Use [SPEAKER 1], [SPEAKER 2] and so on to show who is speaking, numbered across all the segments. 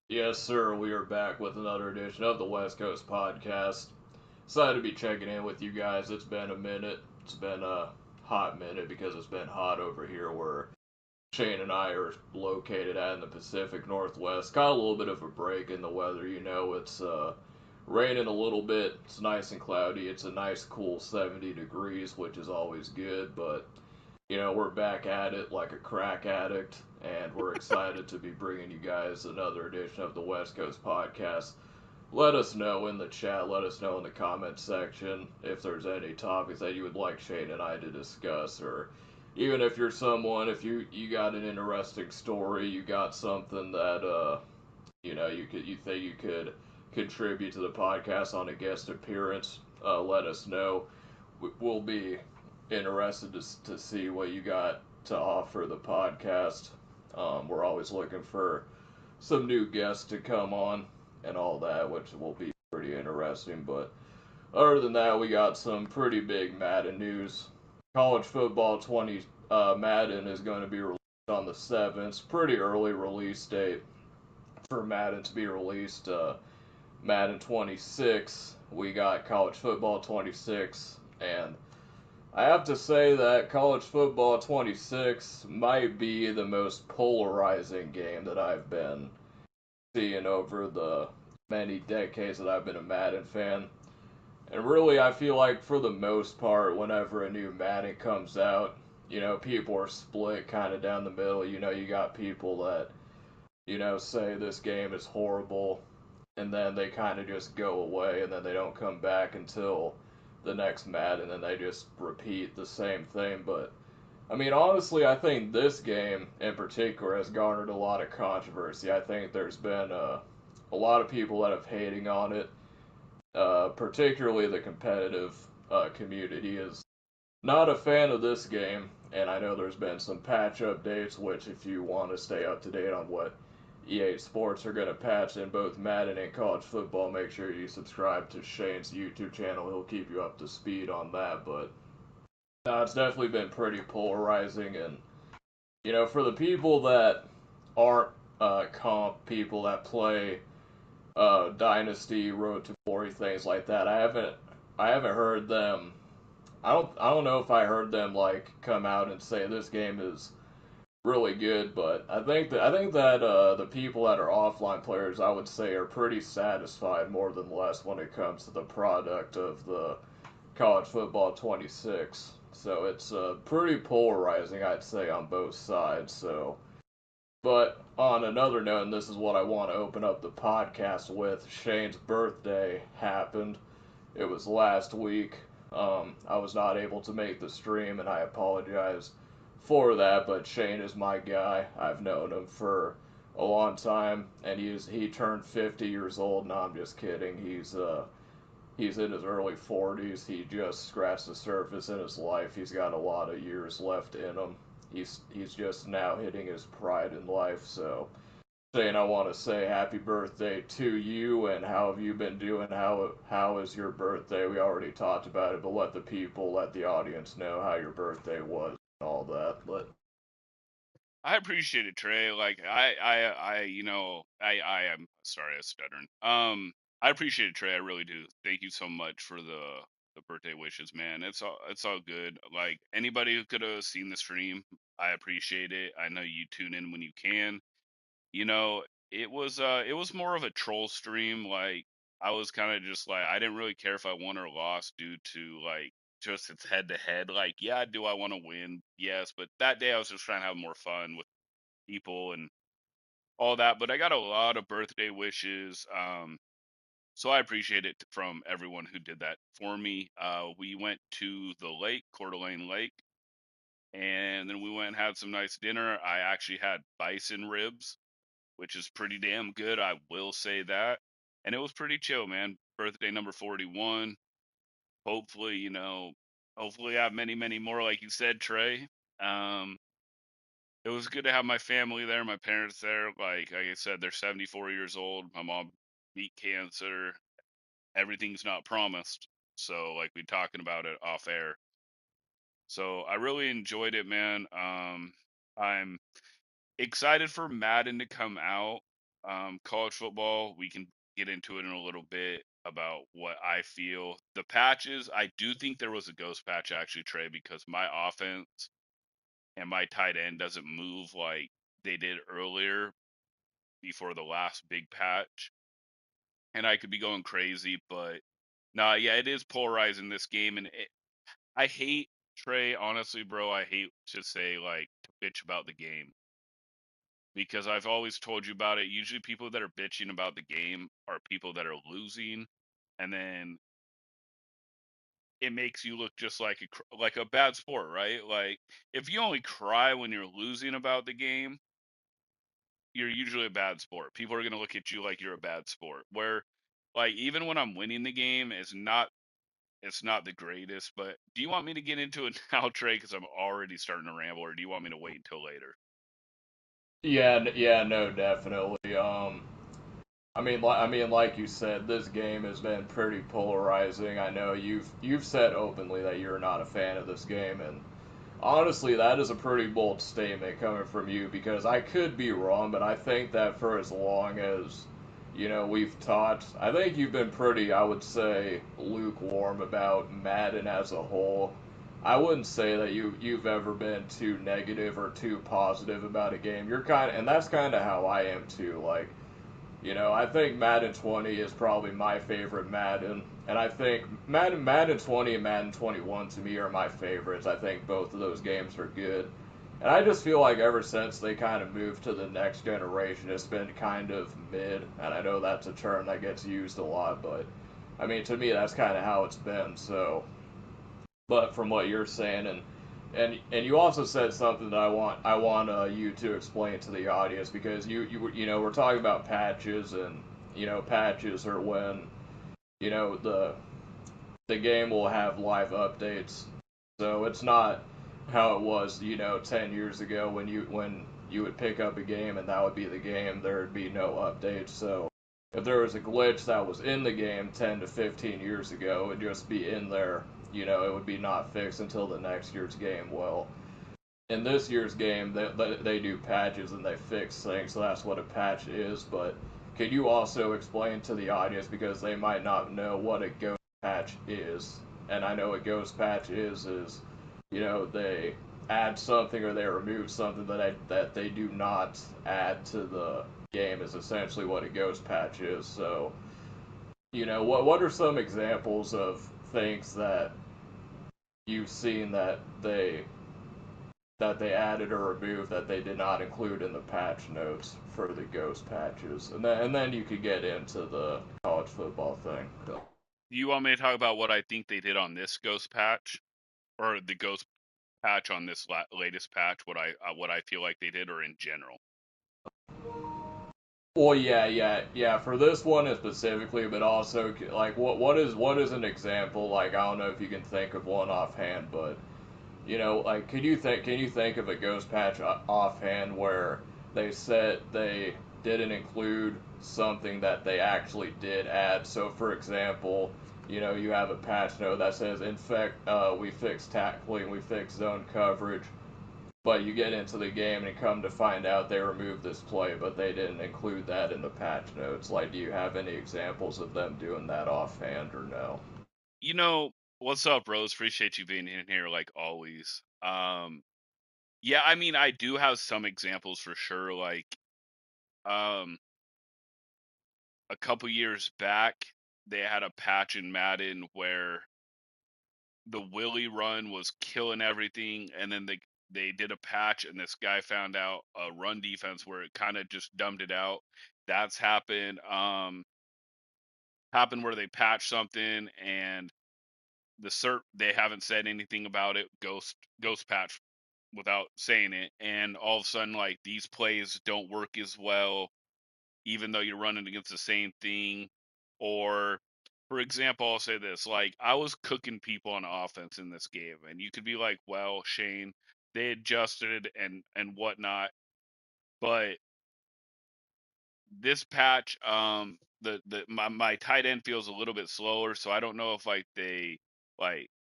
[SPEAKER 1] Yes, sir. We are back with another edition of the West Coast Podcast. Excited to be checking in with you guys. It's been a minute. It's been a hot minute because it's been hot over here where Shane and I are located at in the Pacific Northwest. Got a little bit of a break in the weather. It's raining a little bit. It's nice and cloudy. It's a nice cool 70 degrees, which is always good, but we're back at it like a crack addict, and we're excited to be bringing you guys another edition of the West Coast Podcast. Let us know in the chat, let us know in the comment section if there's any topics that you would like Shane and I to discuss, or even if you're someone, if you got an interesting story, you got something that you think you could contribute to the podcast on a guest appearance, let us know. We'll be interested to see what you got to offer the podcast. We're always looking for some new guests to come on and all that, which will be pretty interesting. But other than that, we got some pretty big Madden news. College football 20 Madden is going to be released on the 7th. Pretty early release date for Madden to be released. Madden 26, we got college football 26, and I have to say that college football 26 might be the most polarizing game that I've been seeing over the many decades that I've been a Madden fan. And really, I feel like for the most part, whenever a new Madden comes out, people are split kind of down the middle. You got people that, say this game is horrible, and then they kind of just go away, and then they don't come back until the next Madden, and they just repeat the same thing. But I mean, honestly, I think this game in particular has garnered a lot of controversy. I think there's been a lot of people that have hating on it, particularly the competitive community is not a fan of this game. And I know there's been some patch updates, which if you want to stay up to date on what EA Sports are going to patch in both Madden and college football, make sure you subscribe to Shane's YouTube channel. He'll keep you up to speed on that. But no, it's definitely been pretty polarizing. And, for the people that aren't comp people that play Dynasty, Road to Glory, things like that, I haven't heard them. I don't know if I heard them like come out and say this game is really good, but I think that the people that are offline players, I would say, are pretty satisfied more than less when it comes to the product of the college football 26. So it's pretty polarizing, I'd say, on both sides. So, but on another note, and this is what I want to open up the podcast with, Shane's birthday happened. It was last week. I was not able to make the stream, and I apologize for that. But Shane is my guy. I've known him for a long time, and he turned 50 years old. No, I'm just kidding. He's in his early 40s. He just scratched the surface in his life. He's got a lot of years left in him. He's just now hitting his pride in life. So Shane, I want to say happy birthday to you, and how have you been doing? How is your birthday? We already talked about it, but let the audience know how your birthday was and all that.
[SPEAKER 2] I appreciate it, Trey. Like I am sorry, I stuttered. I appreciate it, Trey. I really do. Thank you so much for the birthday wishes, man. It's all good. Like anybody who could have seen the stream, I appreciate it. I know you tune in when you can. You know, it was more of a troll stream. Like I was kind of just like I didn't really care if I won or lost due to like just it's head to head. Like, yeah, do I want to win? Yes, but that day I was just trying to have more fun with people and all that. But I got a lot of birthday wishes. So I appreciate it from everyone who did that for me. We went to the lake, Coeur d'Alene Lake, and then we went and had some nice dinner. I actually had bison ribs, which is pretty damn good. I will say that. And it was pretty chill, man. Birthday number 41. Hopefully, hopefully I have many, many more, like you said, Trey. Um, it was good to have my family there, my parents there. Like I said, they're 74 years old. My mom beat cancer. Everything's not promised. So, like we talking about it off air. So I really enjoyed it, man. I'm excited for Madden to come out. College football, we can get into it in a little bit about what I feel. The patches, I do think there was a ghost patch actually, Trey, because my offense and my tight end doesn't move like they did earlier before the last big patch. And I could be going crazy, but nah, yeah, it is polarizing this game, and I hate Trey. Honestly, bro, I hate to say like to bitch about the game because I've always told you about it. Usually, people that are bitching about the game are people that are losing, and then it makes you look just like a bad sport, right? Like if you only cry when you're losing about the game, you're usually a bad sport. People are gonna look at you like you're a bad sport. Where like even when I'm winning the game, it's not the greatest. But do you want me to get into it now, Trey? Because I'm already starting to ramble, or do you want me to wait until later?
[SPEAKER 1] Yeah, yeah, no, definitely. Like you said, this game has been pretty polarizing. I know you've said openly that you're not a fan of this game, and honestly, that is a pretty bold statement coming from you because I could be wrong, but I think that for as long as we've talked, I think you've been pretty, I would say, lukewarm about Madden as a whole. I wouldn't say that you've ever been too negative or too positive about a game. You're kind of, and that's kind of how I am too. Like, I think Madden 20 is probably my favorite Madden, and I think Madden 20 and Madden 21 to me are my favorites. I think both of those games are good, and I just feel like ever since they kind of moved to the next generation, it's been kind of mid. And I know that's a term that gets used a lot, but I mean to me that's kind of how it's been. So, but from what you're saying, and you also said something that I want you to explain to the audience because we're talking about patches, and patches are when the game will have live updates. So it's not how it was 10 years ago when you would pick up a game and that would be the game. There would be no updates. So if there was a glitch that was in the game 10 to 15 years ago, it would just be in there. It would be not fixed until the next year's game. Well, in this year's game, they do patches and they fix things, so that's what a patch is. But could you also explain to the audience because they might not know what a ghost patch is? And I know a ghost patch is they add something or they remove something that they do not add to the game is essentially what a ghost patch is. So what are some examples of things that you've seen that they added or removed that they did not include in the patch notes for the ghost patches, and then you could get into the college football thing.
[SPEAKER 2] Do you want me to talk about what I think they did on this ghost patch, or the ghost patch on this latest patch? What I feel like they did, or in general?
[SPEAKER 1] Well, yeah, yeah, yeah. For this one specifically, but also like what is an example? Like I don't know if you can think of one offhand, but like can you think of a ghost patch offhand where they said they didn't include something that they actually did add? So for example, you have a patch note that says we fixed tackling, we fixed zone coverage, but you get into the game and come to find out they removed this play, but they didn't include that in the patch notes. Like, do you have any examples of them doing that offhand or no?
[SPEAKER 2] You know, what's up, Rose? Appreciate you being in here like always. Yeah, I mean, I do have some examples for sure. Like, um, a couple years back, they had a patch in Madden where the Willie run was killing everything, and then they did a patch, and this guy found out a run defense where it kind of just dumbed it out. That's happened. Happened where they patched something and the cert they haven't said anything about it. Ghost patch without saying it, and all of a sudden like these plays don't work as well even though you're running against the same thing. Or, for example, I'll say this: like I was cooking people on offense in this game, and you could be like, "Well, Shane, they adjusted and whatnot," but this patch, my tight end feels a little bit slower, so I don't know if like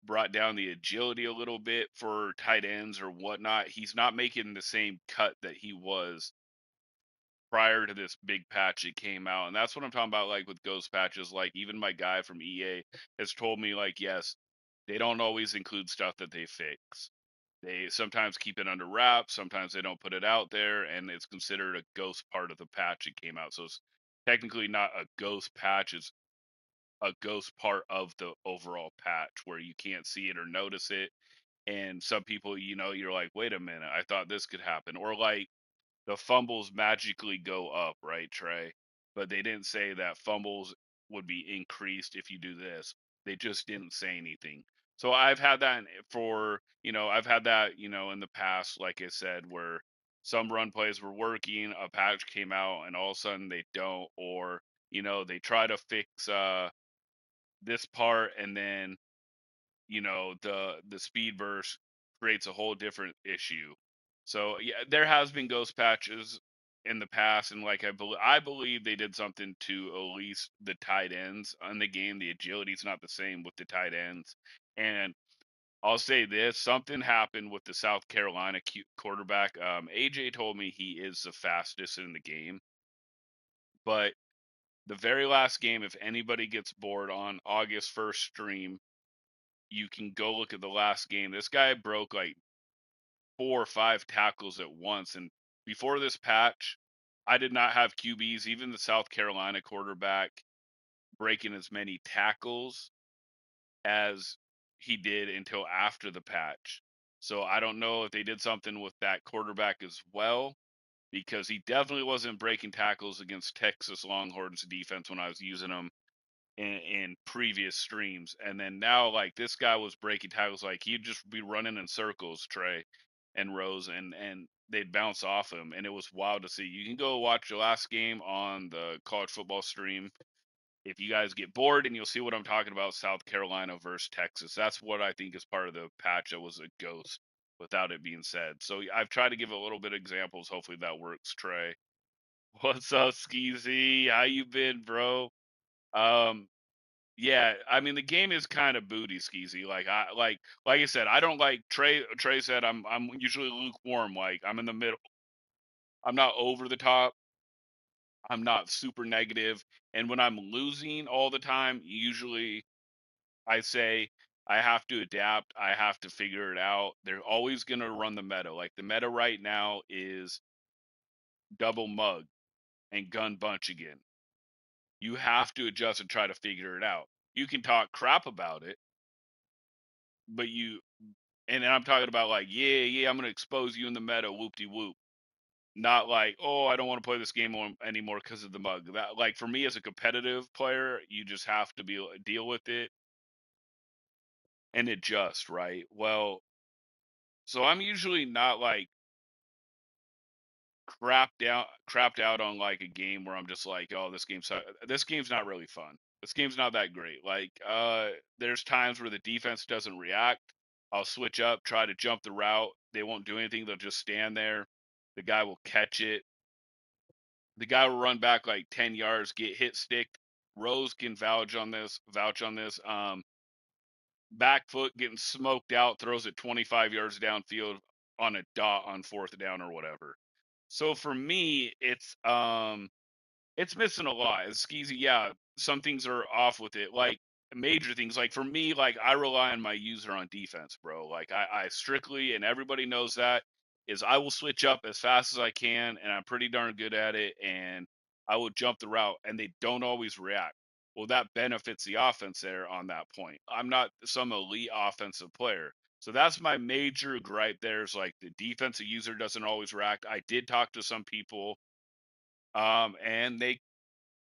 [SPEAKER 2] brought down the agility a little bit for tight ends or whatnot. He's not making the same cut that he was prior to this big patch that came out. And that's what I'm talking about, like with ghost patches. Like even my guy from EA has told me, like, yes, they don't always include stuff that they fix. They sometimes keep it under wraps, sometimes they don't put it out there, and it's considered a ghost part of the patch that came out. So it's technically not a ghost patch, it's a ghost part of the overall patch where you can't see it or notice it. And some people, you're like, wait a minute, I thought this could happen. Or like the fumbles magically go up, right, Trey? But they didn't say that fumbles would be increased if you do this. They just didn't say anything. So I've had that I've had that, in the past, like I said, where some run plays were working, a patch came out, and all of a sudden they don't, or, they try to fix this part, and then, the speed burst creates a whole different issue. So yeah, there has been ghost patches in the past, and like I believe they did something to at least the tight ends on the game. The agility's not the same with the tight ends, and I'll say this: something happened with the South Carolina quarterback. AJ told me he is the fastest in the game, but the very last game, if anybody gets bored on August 1st stream, you can go look at the last game. This guy broke like 4 or 5 tackles at once. And before this patch, I did not have QBs, even the South Carolina quarterback, breaking as many tackles as he did until after the patch. So I don't know if they did something with that quarterback as well, because he definitely wasn't breaking tackles against Texas Longhorns defense when I was using him in previous streams. And then now, like, this guy was breaking tackles, like he'd just be running in circles, Trey and Rose, and they'd bounce off him, and it was wild to see. You can go watch the last game on the college football stream if you guys get bored, and you'll see what I'm talking about. South Carolina versus Texas. That's what I think is part of the patch that was a ghost, without it being said. So I've tried to give a little bit of examples. Hopefully that works, Trey. What's up, Skeezy? How you been, bro? Um, yeah, I mean the game is kind of booty, Skeezy. Like I said, I don't like Trey. Trey said I'm usually lukewarm. Like I'm in the middle. I'm not over the top. I'm not super negative. And when I'm losing all the time, usually I say I have to adapt. I have to figure it out. They're always gonna run the meta. Like the meta right now is double mug and gun bunch again. You have to adjust and try to figure it out. You can talk crap about it, but and I'm talking about like, yeah, I'm gonna expose you in the meta, whoop de whoop. Not like, oh, I don't want to play this game anymore because of the mug. That, like, for me as a competitive player, you just have to deal with it and adjust, right? Well, so I'm usually not like crapped out on like a game where I'm just like, oh, this game's not really fun. This game's not that great. Like, there's times where the defense doesn't react. I'll switch up, try to jump the route. They won't do anything. They'll just stand there. The guy will catch it. The guy will run back like 10 yards, get hit stick. Rose can vouch on this. Back foot getting smoked out, throws it 25 yards downfield on a dot on fourth down or whatever. So for me, it's missing a lot. It's skeezy. Yeah, some things are off with it. Like major things. Like for me, like I rely on my user on defense, bro. Like I strictly, and everybody knows that, is I will switch up as fast as I can, and I'm pretty darn good at it. And I will jump the route, and they don't always react. Well, that benefits the offense there on that point. I'm not some elite offensive player. So that's my major gripe there, is like the defensive user doesn't always react. I did talk to some people, and they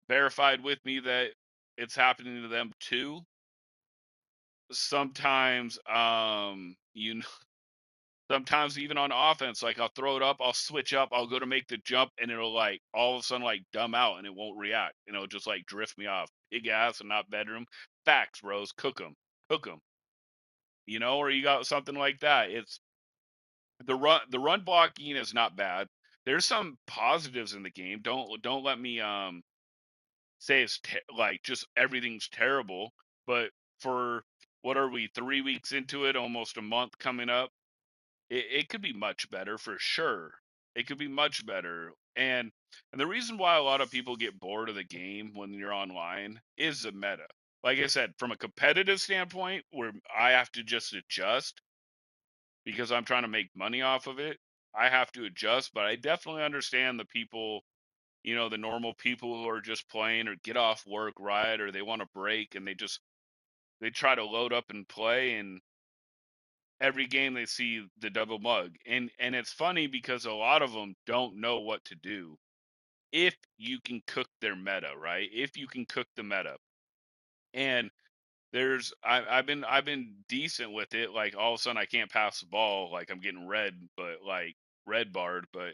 [SPEAKER 2] verified with me that it's happening to them too. Sometimes, sometimes even on offense, like I'll throw it up, I'll switch up, I'll go to make the jump, and it'll like all of a sudden like dumb out, and it won't react, and it'll just like drift me off. Big ass and not bedroom. Facts, bros. Cook them. Or you got something like that. It's the run blocking is not bad. There's some positives in the game. Don't let me say it's like just everything's terrible, but for what are we, 3 weeks into it, almost a month coming up? It could be much better for sure. It could be much better. And the reason why a lot of people get bored of the game when you're online is the meta. Like I said, from a competitive standpoint, where I have to just adjust because I'm trying to make money off of it, I have to adjust. But I definitely understand the people, the normal people who are just playing or get off work, right, or they want to break and they try to load up and play, and every game they see the double mug. And it's funny because a lot of them don't know what to do if you can cook their meta, right? If you can cook the meta. And I've been decent with it. Like all of a sudden I can't pass the ball, like I'm getting red barred. But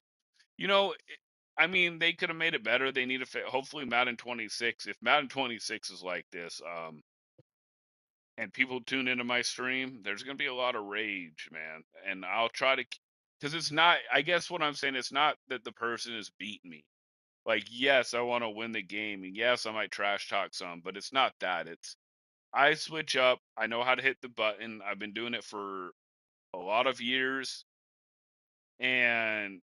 [SPEAKER 2] I mean, they could have made it better. They need to hopefully Madden 26. If Madden 26 is like this, and people tune into my stream, there's gonna be a lot of rage, man. And I'll try to, because it's not. I guess what I'm saying, it's not that the person is beating me. Like, yes, I want to win the game, and yes, I might trash talk some, but it's not that. It's I switch up. I know how to hit the button. I've been doing it for a lot of years, and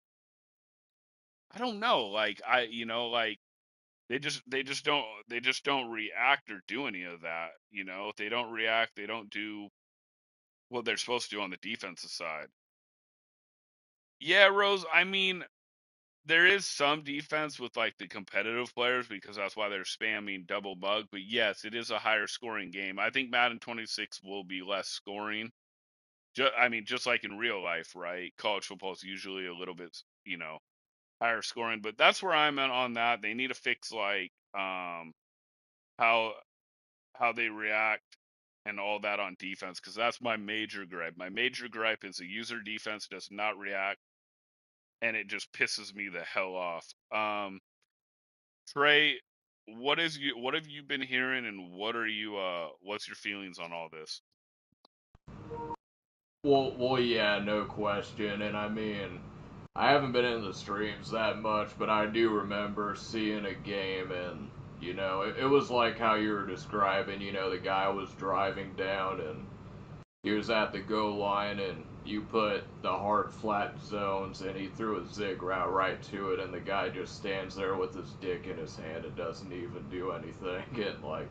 [SPEAKER 2] I don't know. Like they just don't react or do any of that. If they don't react, they don't do what they're supposed to do on the defensive side. Yeah, Rose, I mean, there is some defense with like the competitive players because that's why they're spamming double bug, but yes, it is a higher scoring game. I think Madden 26 will be less scoring. I mean, just like in real life, right? College football is usually a little bit, higher scoring, but that's where I'm at on that. They need to fix like how they react and all that on defense, because that's my major gripe. My major gripe is the user defense does not react, and it just pisses me the hell off. Trey, what have you been hearing, and what's your feelings on all this?
[SPEAKER 1] Well, yeah, no question. And I mean, I haven't been in the streams that much, but I do remember seeing a game, and it was like how you were describing. The guy was driving down, and he was at the goal line, and you put the hard flat zones, and he threw a zig route right to it, and the guy just stands there with his dick in his hand and doesn't even do anything. And like,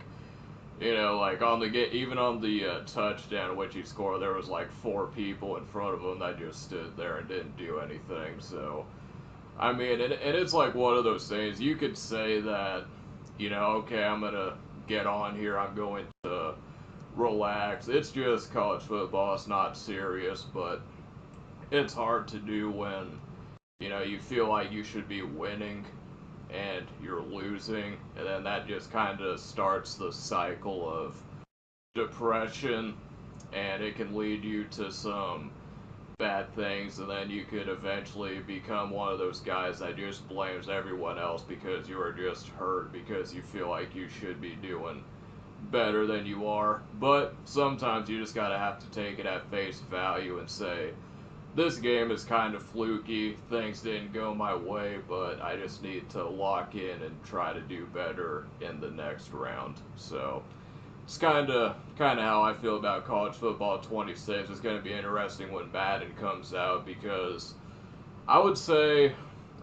[SPEAKER 1] like on the get, even on the touchdown which he scored, there was like four people in front of him that just stood there and didn't do anything. So I mean, and it's like one of those things you could say that, okay, I'm gonna get on here, I'm going to relax. It's just college football. It's not serious, but it's hard to do when you feel like you should be winning and you're losing, and then that just kind of starts the cycle of depression, and it can lead you to some bad things, and then you could eventually become one of those guys that just blames everyone else because you are just hurt because you feel like you should be doing better than you are. But sometimes you just gotta have to take it at face value and say, this game is kind of fluky. Things didn't go my way, but I just need to lock in and try to do better in the next round. So it's kind of how I feel about college football 26. It's going to be interesting when Madden comes out because I would say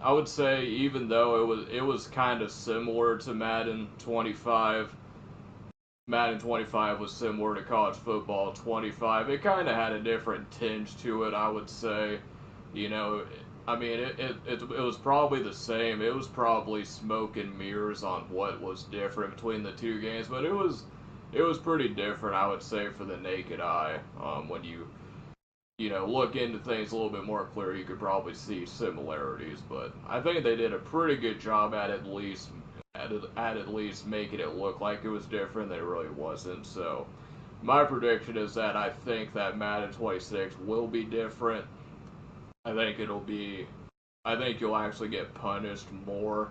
[SPEAKER 1] I would say even though it was kind of similar to Madden 25, Madden 25 was similar to college football 25. It kind of had a different tinge to it, I would say. You know, I mean, it was probably the same. It was probably smoke and mirrors on what was different between the two games, but it was pretty different, I would say, for the naked eye. When you look into things a little bit more clear, you could probably see similarities. But I think they did a pretty good job at least making it look like it was different. It really wasn't. So my prediction is that I think that Madden 26 will be different. I think it'll be. I think you'll actually get punished more.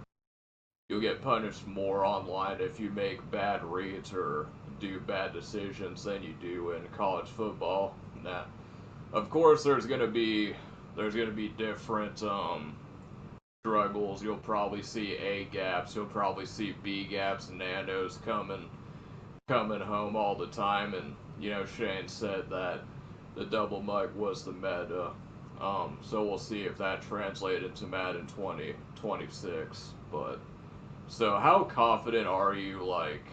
[SPEAKER 1] You'll get punished more online if you make bad reads or do bad decisions than you do in college football. Now, of course, there's gonna be different struggles. You'll probably see A gaps. You'll probably see B gaps. Nanos coming home all the time, and Shane said that the double mug was the meta. So we'll see if that translates into Madden 2026. But so how confident are you, like,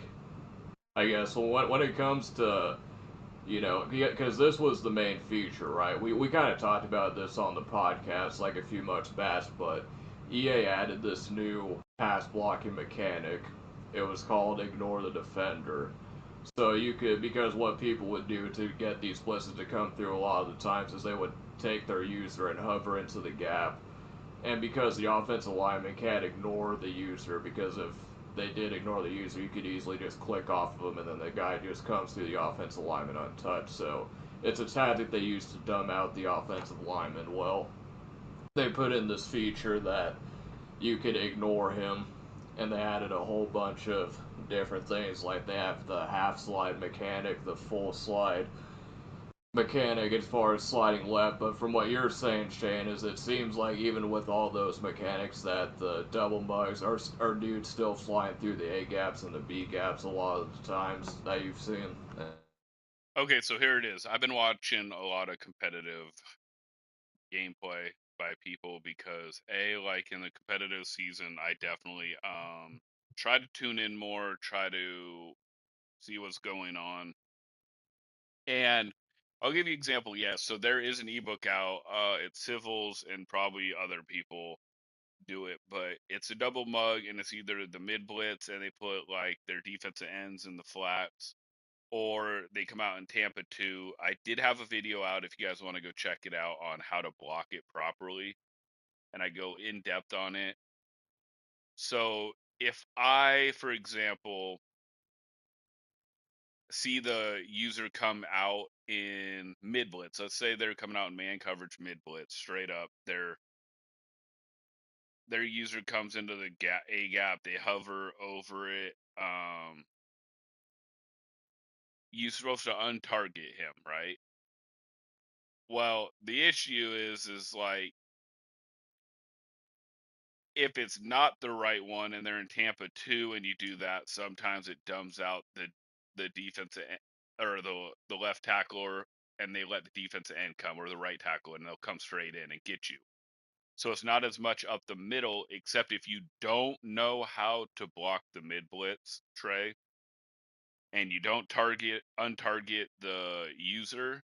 [SPEAKER 1] I guess, when it comes to, because this was the main feature, right? We kind of talked about this on the podcast like a few months back, but EA added this new pass blocking mechanic. It was called Ignore the Defender. So you could, because what people would do to get these blitzes to come through a lot of the times is they would take their user and hover into the gap. And because the offensive lineman can't ignore the user, because if they did ignore the user, you could easily just click off of him and then the guy just comes through the offensive lineman untouched. So it's a tactic they use to dumb out the offensive lineman. Well, they put in this feature that you could ignore him, and they added a whole bunch of different things. Like they have the half slide mechanic, the full slide mechanic as far as sliding left. But from what you're saying, Shane, is it seems like even with all those mechanics, that the double mugs are dudes still flying through the A gaps and the B gaps a lot of the times that you've seen.
[SPEAKER 2] Okay, so here it is. I've been watching a lot of competitive gameplay by people because like in the competitive season, I definitely try to tune in more, try to see what's going on. And I'll give you an example. Yes, so there is an ebook out. It's Civils and probably other people do it, but it's a double mug and it's either the mid blitz and they put like their defensive ends in the flats, or they come out in Tampa 2. I did have a video out if you guys want to go check it out on how to block it properly, and I go in depth on it. So if I, for example, see the user come out in mid blitz, let's say they're coming out in man coverage mid blitz straight up, their user comes into the A gap, they hover over it. You're supposed to untarget him, right? Well, the issue is like if it's not the right one and they're in Tampa 2 and you do that, sometimes it dumbs out the defensive or the left tackler, and they let the defensive end come, or the right tackle, and they'll come straight in and get you. So it's not as much up the middle, except if you don't know how to block the mid blitz, Trey, and you don't untarget the user,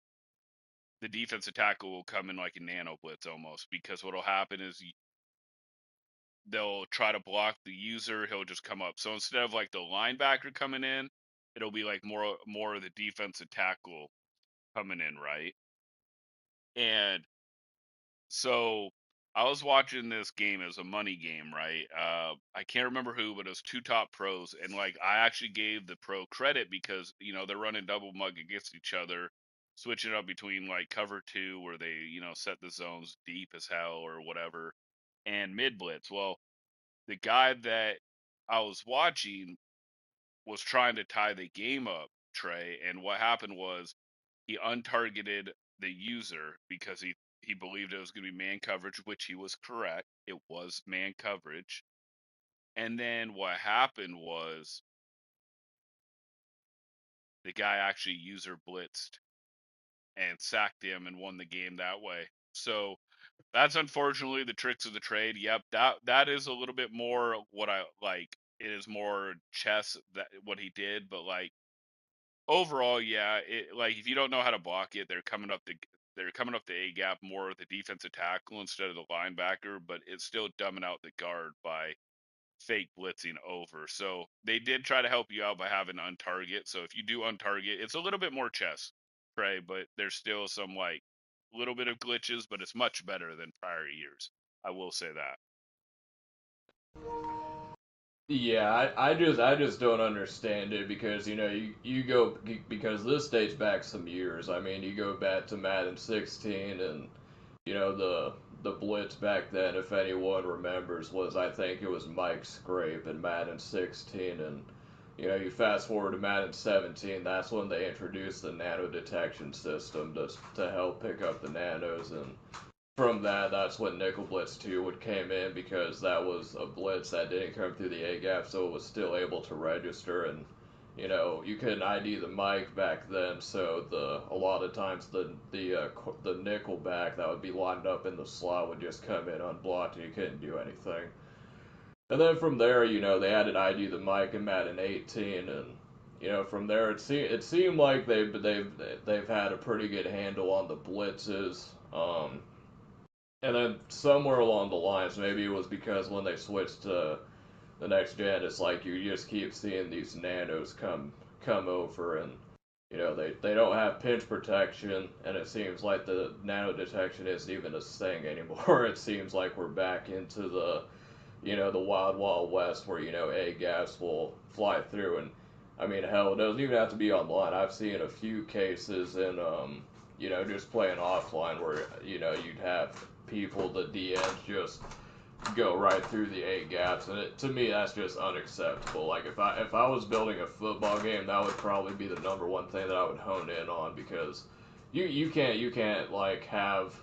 [SPEAKER 2] the defensive tackle will come in like a nano blitz almost, because what'll happen is they'll try to block the user, he'll just come up. So instead of like the linebacker coming in, it'll be like more of the defensive tackle coming in, right? And so I was watching this game as a money game, right? I can't remember who, but it was two top pros, and like I actually gave the pro credit because they're running double mug against each other, switching up between like cover two where they set the zones deep as hell or whatever, and mid blitz. Well, the guy that I was watching was trying to tie the game up, Trey, and what happened was he untargeted the user because he believed it was going to be man coverage, which he was correct. It was man coverage. And then what happened was the guy actually user blitzed and sacked him and won the game that way. So that's unfortunately the tricks of the trade. Yep, that is a little bit more what I like. It is more chess that what he did, but like overall, yeah, like if you don't know how to block it, they're coming up the A gap more with the defensive tackle instead of the linebacker, but it's still dumbing out the guard by fake blitzing over. So they did try to help you out by having untarget. So if you do untarget, it's a little bit more chess, right? But there's still some like little bit of glitches, but it's much better than prior years. I will say that.
[SPEAKER 1] Yeah, I just don't understand it because you go because this dates back some years. I mean, you go back to Madden 16 and the blitz back then, if anyone remembers, was I think it was Mike Scrape in Madden 16, and you fast forward to Madden 17, that's when they introduced the nano detection system to help pick up the nanos, and from that's when Nickel Blitz 2 would came in because that was a blitz that didn't come through the A gap, so it was still able to register. And you couldn't ID the mic back then, so a lot of times the nickel back that would be lined up in the slot would just come in unblocked and you couldn't do anything. And then from there, they added ID the mic in Madden 18, and from there it seemed like they've had a pretty good handle on the blitzes. And then somewhere along the lines, maybe it was because when they switched to the next gen, it's like you just keep seeing these nanos come over, and they don't have pinch protection, and it seems like the nano detection isn't even a thing anymore. It seems like we're back into the wild wild west where A gaps will fly through, and I mean hell, it doesn't even have to be online. I've seen a few cases in just playing offline where you'd have people, the DNs, just go right through the A gaps, and to me that's just unacceptable. Like if I was building a football game, that would probably be the number one thing that I would hone in on, because you can't like have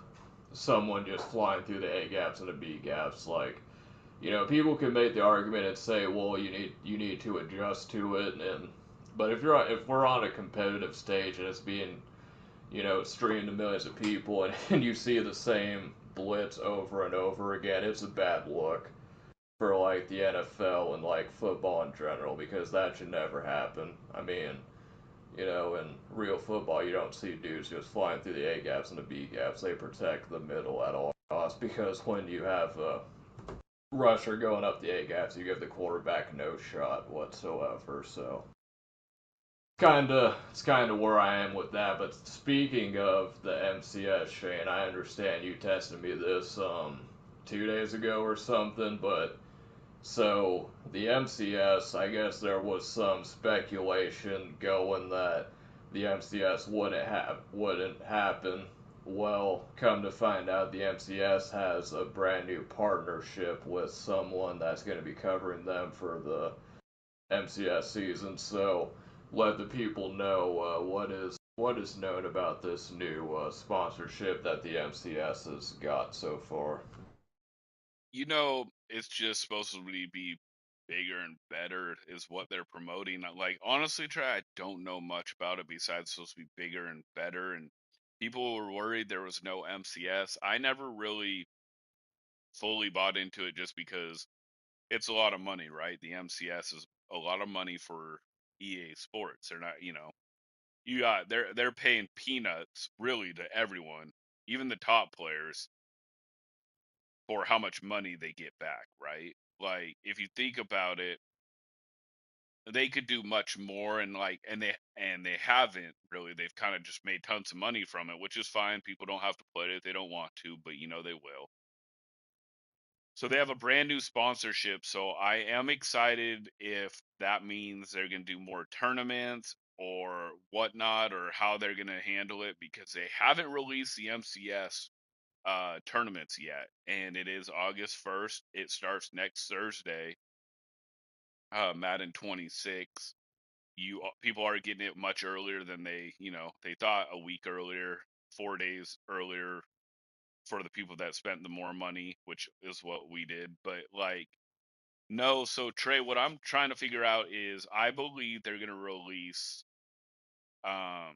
[SPEAKER 1] someone just flying through the A gaps and the B gaps. Like, people can make the argument and say, well, you need to adjust to it, but if we're on a competitive stage and it's being streamed to millions of people, and you see the same blitz over and over again, it's a bad look for like the NFL and like football in general, because that should never happen. I mean, in real football, you don't see dudes just flying through the A gaps and the B gaps. They protect the middle at all costs, because when you have a rusher going up the A gaps, you give the quarterback no shot whatsoever. So it's kind of where I am with that. But speaking of the MCS, Shane, I understand you texted me this 2 days ago or something, but so the MCS, I guess there was some speculation going that the MCS wouldn't happen. Well, come to find out, the MCS has a brand new partnership with someone that's going to be covering them for the MCS season. So let the people know what is known about this new sponsorship that the MCS has got so far.
[SPEAKER 2] It's just supposed to really be bigger and better is what they're promoting. Like, honestly, Trey, I don't know much about it besides it's supposed to be bigger and better. And people were worried there was no MCS. I never really fully bought into it just because it's a lot of money, right? The MCS is a lot of money for EA Sports. They're not, they're paying peanuts really to everyone, even the top players, for how much money they get back, right? Like, if you think about it, they could do much more, and they haven't really. They've kind of just made tons of money from it, which is fine. People don't have to play it if they don't want to, but they will. So they have a brand new sponsorship. So I am excited if that means they're going to do more tournaments or whatnot, or how they're going to handle it, because they haven't released the MCS tournaments yet, and it is August 1st. It starts next Thursday. Madden 26. People are getting it much earlier than they thought, a week earlier, 4 days earlier, for the people that spent the more money, which is what we did. But like, no. So Trey, what I'm trying to figure out is, I believe they're gonna release um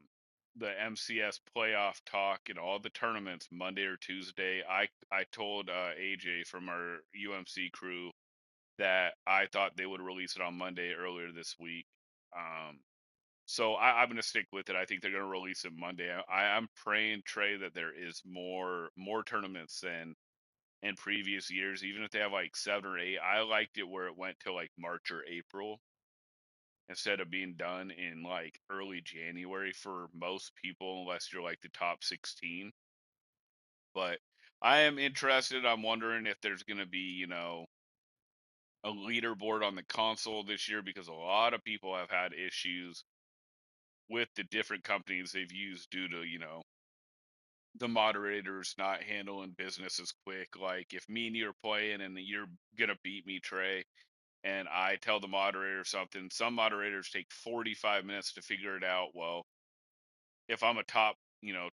[SPEAKER 2] the MCS playoff talk and all the tournaments Monday or Tuesday. I told AJ from our UMC crew that I thought they would release it on Monday earlier this week. Um, so I'm going to stick with it. I think they're going to release it Monday. I'm praying, Trey, that there is more tournaments than in previous years. Even if they have like 7 or 8, I liked it where it went to like March or April instead of being done in like early January for most people, unless you're like the top 16. But I am interested. I'm wondering if there's going to be, a leaderboard on the console this year, because a lot of people have had issues with the different companies they've used due to, the moderators not handling business as quick. Like, if me and you are playing and you're gonna beat me, Trey, and I tell the moderator something, some moderators take 45 minutes to figure it out. Well, if I'm a top,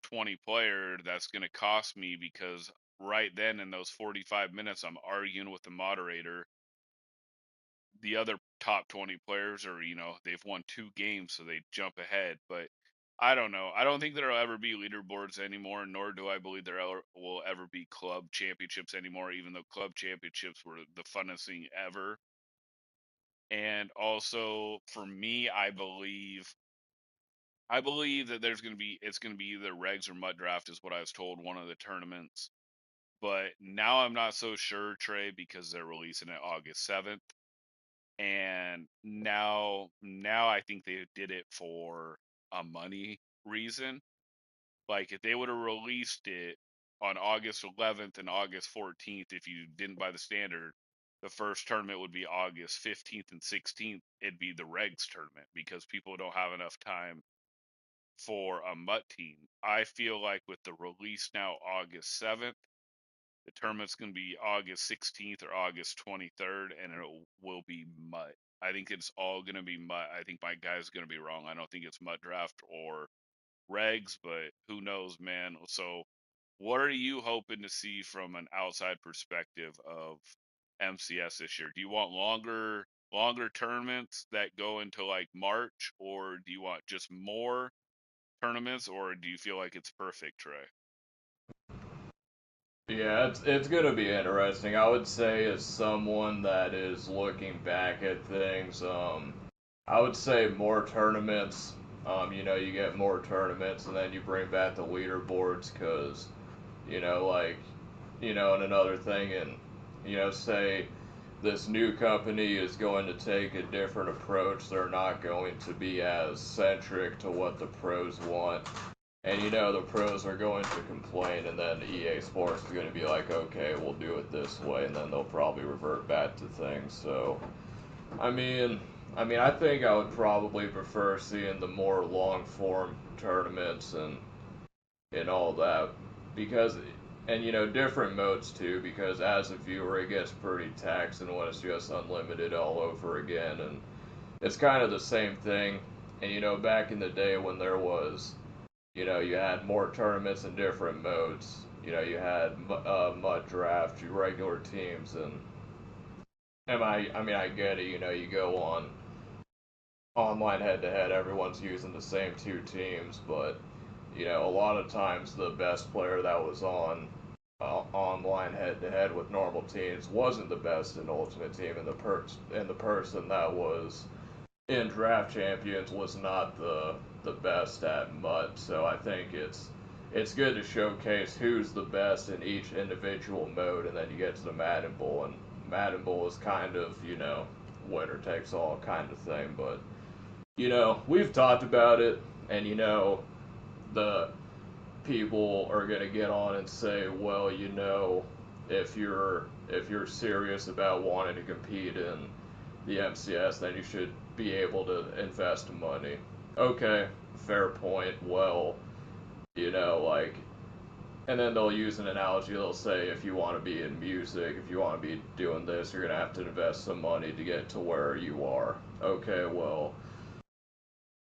[SPEAKER 2] 20 player, that's gonna cost me, because right then in those 45 minutes I'm arguing with the moderator. The other top 20 players, or they've won 2 games, so they jump ahead. But I don't know. I don't think there'll ever be leaderboards anymore, nor do I believe will ever be club championships anymore, even though club championships were the funnest thing ever. And also, for me, I believe that it's going to be either regs or mud draft is what I was told, one of the tournaments. But now I'm not so sure, Trey, because they're releasing it August 7th. And now I think they did it for a money reason. Like, if they would have released it on August 11th and August 14th, if you didn't buy the standard, the first tournament would be August 15th and 16th. It'd be the regs tournament because people don't have enough time for a MUT team. I feel like with the release now August 7th, the tournament's going to be August 16th or August 23rd, and it will be MUT. I think it's all going to be MUT. I think my guy's going to be wrong. I don't think it's MUT draft or regs, but who knows, man. So, what are you hoping to see from an outside perspective of MCS this year? Do you want longer tournaments that go into like March, or do you want just more tournaments, or do you feel like it's perfect, Trey?
[SPEAKER 1] Yeah, it's gonna be interesting. I would say as someone that is looking back at things, I would say more tournaments. You get more tournaments, and then you bring back the leaderboards, cause like, and another thing, and say this new company is going to take a different approach. They're not going to be as centric to what the pros want. And the pros are going to complain, and then EA Sports is going to be like, okay, we'll do it this way, and then they'll probably revert back to things. So, I mean, I think I would probably prefer seeing the more long form tournaments and all that, because and different modes too, because as a viewer it gets pretty taxing when it's just unlimited all over again, and it's kind of the same thing. And back in the day when there was you had more tournaments and different modes. You had mud draft, your regular teams, and I get it. You go on online head to head, everyone's using the same two teams, but a lot of times the best player that was on online head to head with normal teams wasn't the best in Ultimate Team, and the person that was in Draft Champions was not the best at mud. So I think it's good to showcase who's the best in each individual mode, and then you get to the Madden Bowl, and Madden Bowl is kind of winner takes all kind of thing. But we've talked about it, and the people are gonna get on and say, well, if you're serious about wanting to compete in the MCS, then you should be able to invest money. Okay, fair point. Well, like, and then they'll use an analogy. They'll say, if you want to be in music, if you want to be doing this, you're gonna have to invest some money to get to where you are. Okay, well,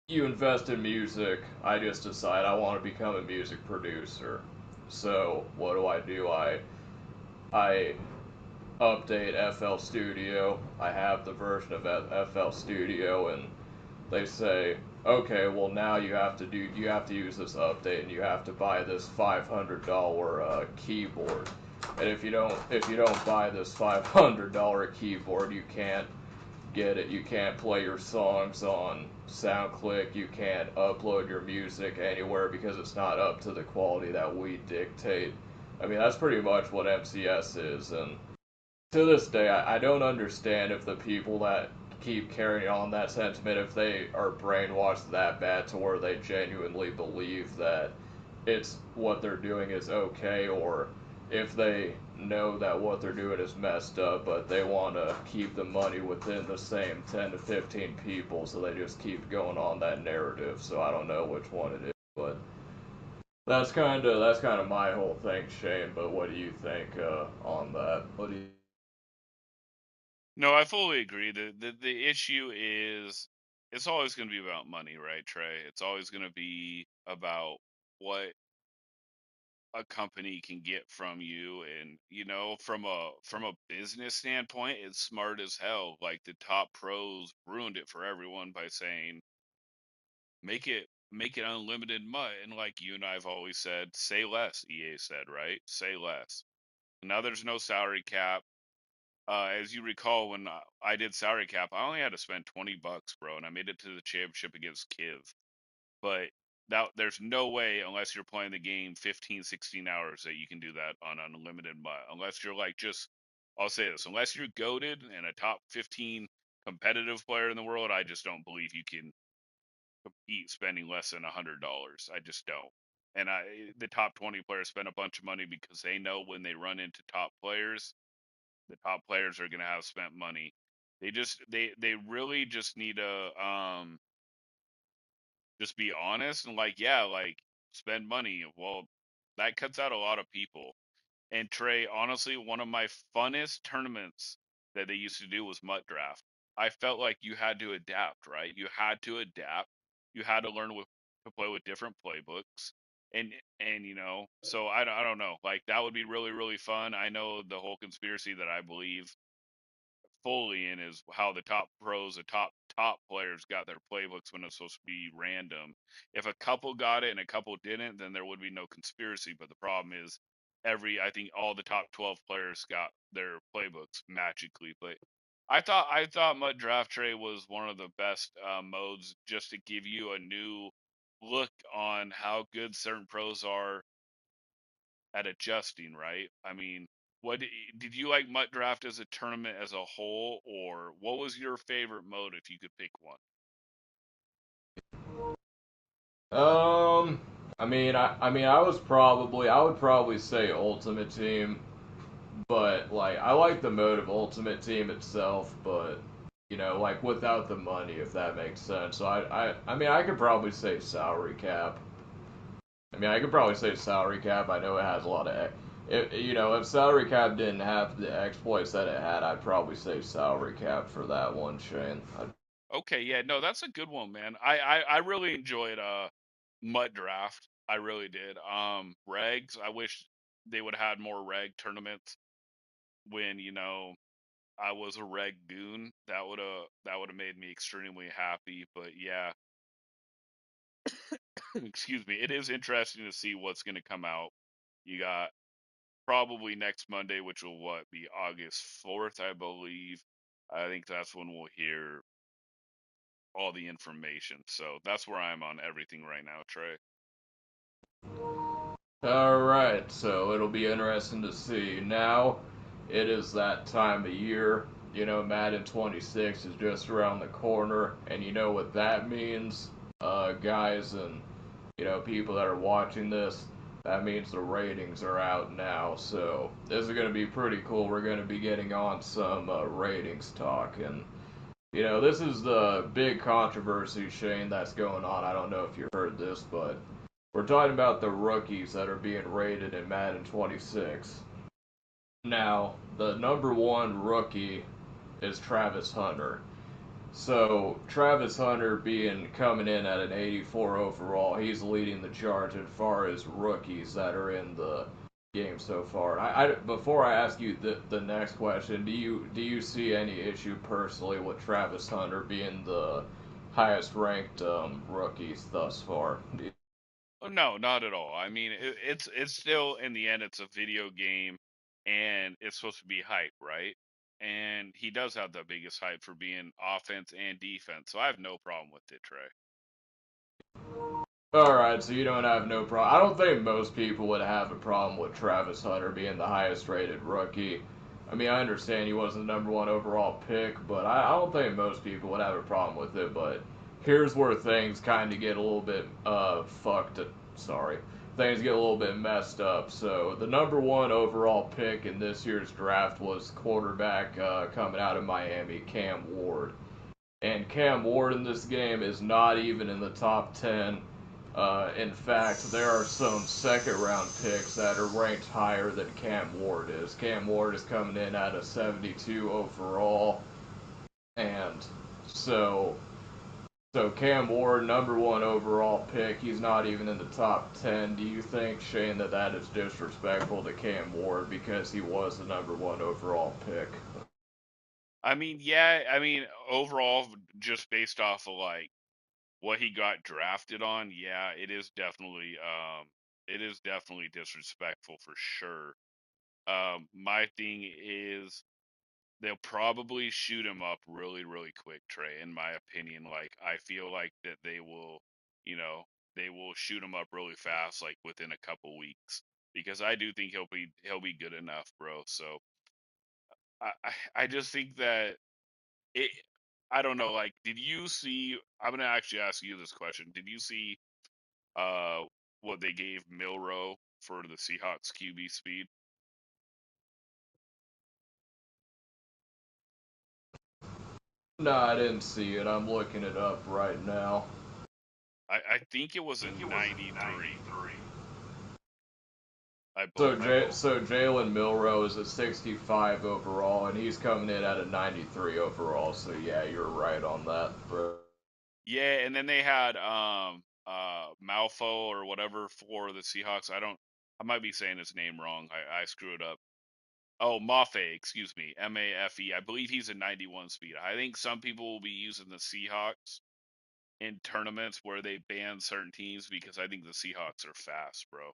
[SPEAKER 1] you invest in music. I just decide I want to become a music producer. So what do? I update FL Studio. I have the version of FL Studio, and they say, okay, well now you have to use this update, and you have to buy this $500 keyboard. And if you don't buy this $500 keyboard, you can't get it. You can't play your songs on SoundClick. You can't upload your music anywhere because it's not up to the quality that we dictate. I mean, that's pretty much what MCS is, and to this day, I don't understand if the people that keep carrying on that sentiment, if they are brainwashed that bad to where they genuinely believe that it's what they're doing is okay, or if they know that what they're doing is messed up, but they want to keep the money within the same 10 to 15 people, so they just keep going on that narrative. So I don't know which one it is, but that's kind of my whole thing, Shane. But what do you think on that? What do you?
[SPEAKER 2] No, I fully agree. The issue is it's always going to be about money, right, Trey? It's always going to be about what a company can get from you, and from a business standpoint, it's smart as hell. Like the top pros ruined it for everyone by saying make it unlimited MUT, and like you and I've always said, say less. EA said, right? Say less. Now there's no salary cap. As you recall, when I did salary cap, I only had to spend $20, bro, and I made it to the championship against Kiv. But there's no way, unless you're playing the game 15, 16 hours, that you can do that on unlimited MUT. Unless you're like I'll say this, unless you're goated and a top 15 competitive player in the world, I just don't believe you can compete spending less than $100. I just don't. And the top 20 players spend a bunch of money because they know when they run into top players, the top players are going to have spent money. They really just need to just be honest and like spend money. Well, that cuts out a lot of people. And Trey, honestly, one of my funnest tournaments that they used to do was MUT Draft. I felt like you had to adapt, right? You had to adapt. You had to learn to play with different playbooks. And so I don't know. Like that would be really really fun. I know the whole conspiracy that I believe fully in is how the top pros, the top players got their playbooks when it's supposed to be random. If a couple got it and a couple didn't, then there would be no conspiracy. But the problem is, I think all the top 12 players got their playbooks magically. But I thought Mud Draft Tray was one of the best modes just to give you a new look on how good certain pros are at adjusting, right? I mean, did you like MUT Draft as a tournament as a whole, or what was your favorite mode if you could pick one?
[SPEAKER 1] Um, I would probably say Ultimate Team, but like I like the mode of Ultimate Team itself, but like without the money, if that makes sense. So I could probably say Salary Cap. I could probably say Salary Cap. I know it has a lot of, if Salary Cap didn't have the exploits that it had, I'd probably say Salary Cap for that one, Shane.
[SPEAKER 2] Okay, yeah, no, that's a good one, man. I really enjoyed MUT Draft. I really did. Regs, I wish they would have had more reg tournaments when, I was a reg goon. That would have made me extremely happy. But yeah, excuse me. It is interesting to see what's going to come out. You got probably next Monday, which will be August 4th, I believe. I think that's when we'll hear all the information. So that's where I'm on everything right now, Trey.
[SPEAKER 1] Alright, so it'll be interesting to see. Now, it is that time of year. Madden 26 is just around the corner, and you know what that means, guys, and people that are watching this. That means the ratings are out now, so this is going to be pretty cool. We're going to be getting on some ratings talk, and this is the big controversy, Shane, that's going on. I don't know if you've heard this, but we're talking about the rookies that are being rated in Madden 26. Now, the number one rookie is Travis Hunter. So, Travis Hunter coming in at an 84 overall, he's leading the charge as far as rookies that are in the game so far. Before I ask you the next question, do you see any issue personally with Travis Hunter being the highest ranked rookies thus far?
[SPEAKER 2] Oh, no, not at all. I mean, it's still in the end, it's a video game, and it's supposed to be hype, right? And he does have the biggest hype for being offense and defense, so I have no problem with it, Trey.
[SPEAKER 1] Alright, so you don't have no problem. I don't think most people would have a problem with Travis Hunter being the highest rated rookie. I understand he wasn't the number one overall pick, but I don't think most people would have a problem with it. But here's where things kind of get a little bit sorry. Things get a little bit messed up. So the number one overall pick in this year's draft was quarterback coming out of Miami, Cam Ward. And Cam Ward in this game is not even in the top 10. In fact, there are some second round picks that are ranked higher than Cam Ward is. Cam Ward is coming in at a 72 overall. And so So Cam Ward, number one overall pick, he's not even in the top 10. Do you think, Shane, that that is disrespectful to Cam Ward because he was the number one overall pick?
[SPEAKER 2] I mean, yeah, I mean, overall, just based off of like what he got drafted on, yeah, it is definitely disrespectful for sure. My thing is they'll probably shoot him up really, really quick, Trey, in my opinion. Like, I feel like that you know, they will shoot him up really fast, like within a couple weeks, because I do think he'll be good enough, bro. So I just think that it. I don't know. Like, did you see? I'm gonna actually ask you this question. Did you see uh what they gave Milrow for the Seahawks QB speed?
[SPEAKER 1] No, I didn't see it. I'm looking it up right now.
[SPEAKER 2] I think it was a 93. I
[SPEAKER 1] So,
[SPEAKER 2] believe.
[SPEAKER 1] Jalen Milrow is a 65 overall, and he's coming in at a 93 overall. So yeah, you're right on that, bro.
[SPEAKER 2] Yeah, and then they had Malfo or whatever for the Seahawks. I might be saying his name wrong. I screw it up. Oh, Mafe, excuse me. Mafe. I believe he's a 91 speed. I think some people will be using the Seahawks in tournaments where they ban certain teams because I think the Seahawks are fast, bro.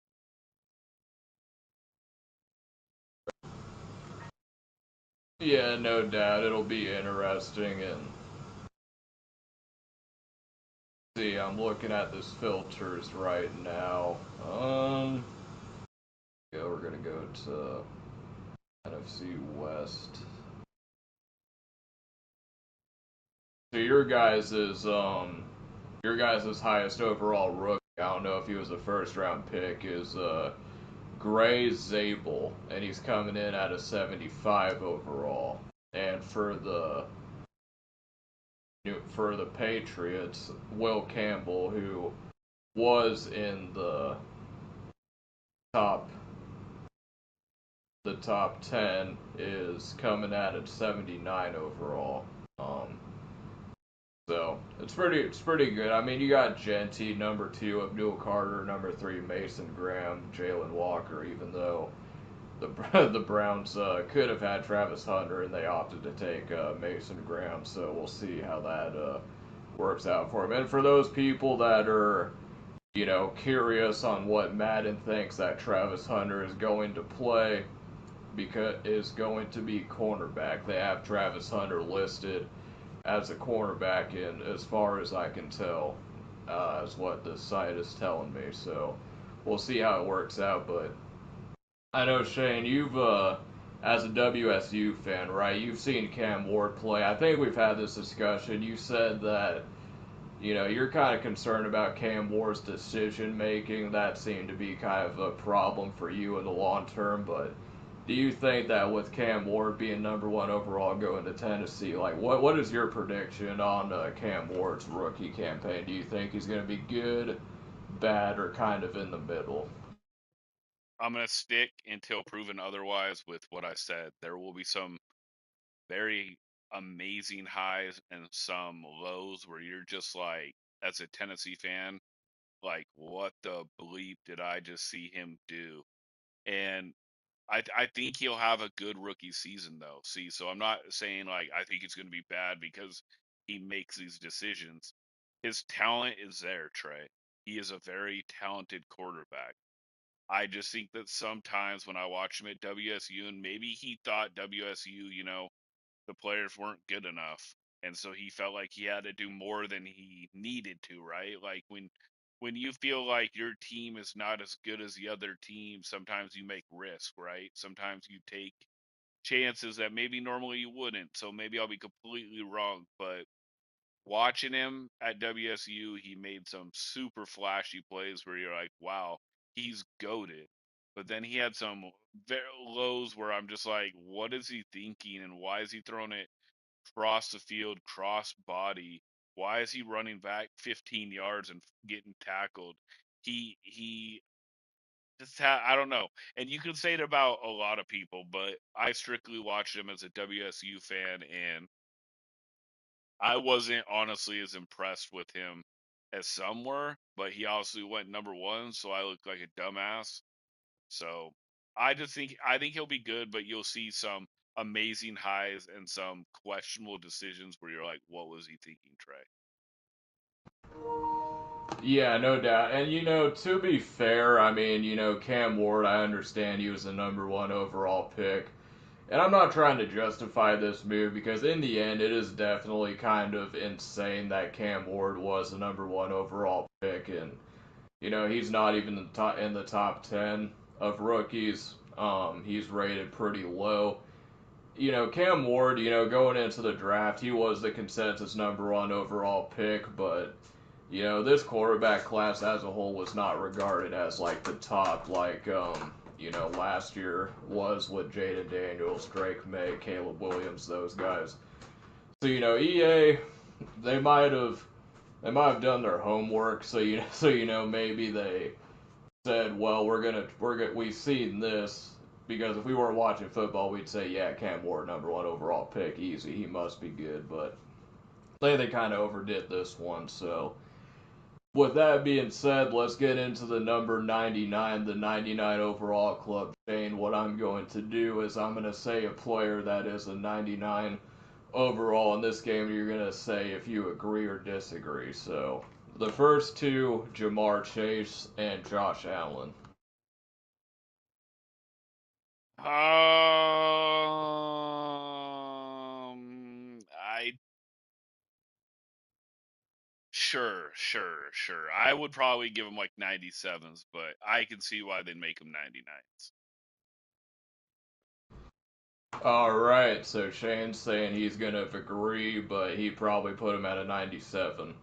[SPEAKER 1] Yeah, no doubt it'll be interesting. And see, I'm looking at this filters right now. Yeah, we're gonna go to NFC West. So your guys' highest overall rookie. I don't know if he was a first round pick. Is Gray Zabel, and he's coming in at a 75 overall. And for the Patriots, Will Campbell, who was in top the top 10, is coming at a 79 overall. Um, So it's pretty good. I mean, you got Genty, number two, Abdul Carter, number three, Mason Graham, Jalen Walker. Even though the the Browns could have had Travis Hunter and they opted to take Mason Graham, so we'll see how that works out for him. And for those people that are curious on what Madden thinks that Travis Hunter is going to play, because is going to be cornerback. They have Travis Hunter listed as a cornerback, and as far as I can tell, is what the site is telling me. So we'll see how it works out. But I know, Shane, you've as a WSU fan, right? You've seen Cam Ward play. I think we've had this discussion. You said that you're kind of concerned about Cam Ward's decision making. That seemed to be kind of a problem for you in the long term, but do you think that with Cam Ward being number one overall going to Tennessee, like what is your prediction on Cam Ward's rookie campaign? Do you think he's going to be good, bad, or kind of in the middle?
[SPEAKER 2] I'm gonna stick until proven otherwise with what I said. There will be some very amazing highs and some lows where you're just like, as a Tennessee fan, like, what the bleep did I just see him do? And I think he'll have a good rookie season though. See, so I'm not saying like I think it's going to be bad because he makes these decisions. His talent is there, Trey. He is a very talented quarterback. I just think that sometimes when I watch him at WSU, and maybe he thought WSU, the players weren't good enough, and so he felt like he had to do more than he needed to, right? Like when you feel like your team is not as good as the other team, sometimes you make risk, right? Sometimes you take chances that maybe normally you wouldn't. So maybe I'll be completely wrong, but watching him at WSU, he made some super flashy plays where you're like, wow, he's goaded. But then he had some very lows where I'm just like, what is he thinking and why is he throwing it cross the field, cross body? Why is he running back 15 yards and getting tackled? He just I don't know. And you can say it about a lot of people, but I strictly watched him as a WSU fan, and I wasn't honestly as impressed with him as some were, but he also went number one, so I looked like a dumbass. So I think he'll be good, but you'll see some amazing highs and some questionable decisions where you're like, what was he thinking, Trey?
[SPEAKER 1] Yeah, no doubt. And to be fair, I mean, Cam Ward, I understand he was the number one overall pick. And I'm not trying to justify this move because in the end, it is definitely kind of insane that Cam Ward was the number one overall pick, and he's not even in the top 10 of rookies. He's rated pretty low. Cam Ward, going into the draft, he was the consensus number one overall pick, but this quarterback class as a whole was not regarded as like the top, like last year was with Jaden Daniels, Drake May, Caleb Williams, those guys. So EA, they might have done their homework. So maybe they said, well, we've seen this because if we weren't watching football, we'd say, yeah, Cam Ward number one overall pick, easy, he must be good. But they kind of overdid this one, so. With that being said, let's get into the number 99, the 99 overall club. Shane, what I'm going to do is I'm going to say a player that is a 99 overall in this game. You're going to say if you agree or disagree. So the first two, Jamar Chase and Josh Allen.
[SPEAKER 2] I sure. I would probably give him like 97s, but I can see why they'd make him 99s.
[SPEAKER 1] All right, so Shane's saying he's going to agree, but he probably put him at a 97.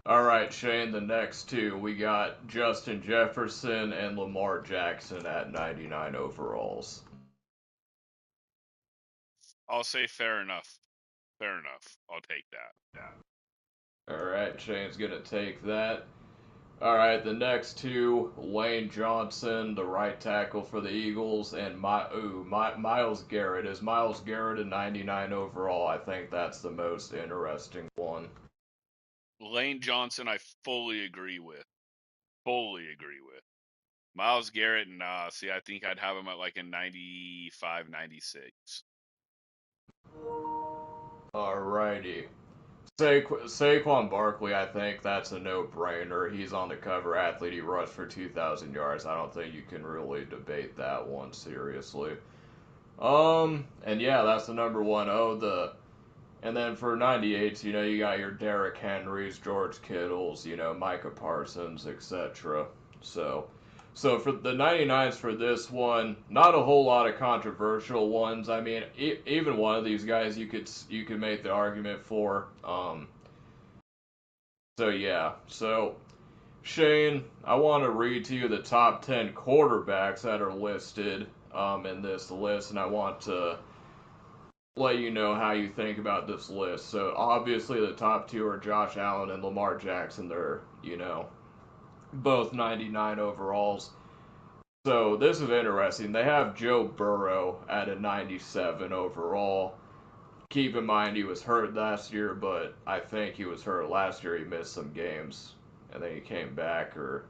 [SPEAKER 1] All right, Shane, the next two, we got Justin Jefferson and Lamar Jackson at 99 overalls.
[SPEAKER 2] I'll say fair enough. Fair enough. I'll take that.
[SPEAKER 1] All right, Shane's going to take that. All right, the next two, Lane Johnson, the right tackle for the Eagles, and Myles Garrett. Is Myles Garrett a 99 overall? I think that's the most interesting one.
[SPEAKER 2] Lane Johnson, I fully agree with. Fully agree with. Myles Garrett, nah. See, I think I'd have him at like a 95, 96.
[SPEAKER 1] All righty. Saquon Barkley, I think that's a no-brainer. He's on the cover athlete. He rushed for 2,000 yards. I don't think you can really debate that one seriously. And yeah, that's the number one. And then for 98s, you got your Derrick Henrys, George Kittles, Micah Parsons, etc. So, so for the 99s for this one, not a whole lot of controversial ones. I mean, even one of these guys you could make the argument for. So yeah, so Shane, I want to read to you the top 10 quarterbacks that are listed in this list, and I want to let you know how you think about this list. So obviously the top two are Josh Allen and Lamar Jackson. They're, both 99 overalls. So this is interesting. They have Joe Burrow at a 97 overall. Keep in mind he was hurt last year, but I think he was hurt last year. He missed some games, and then he came back, or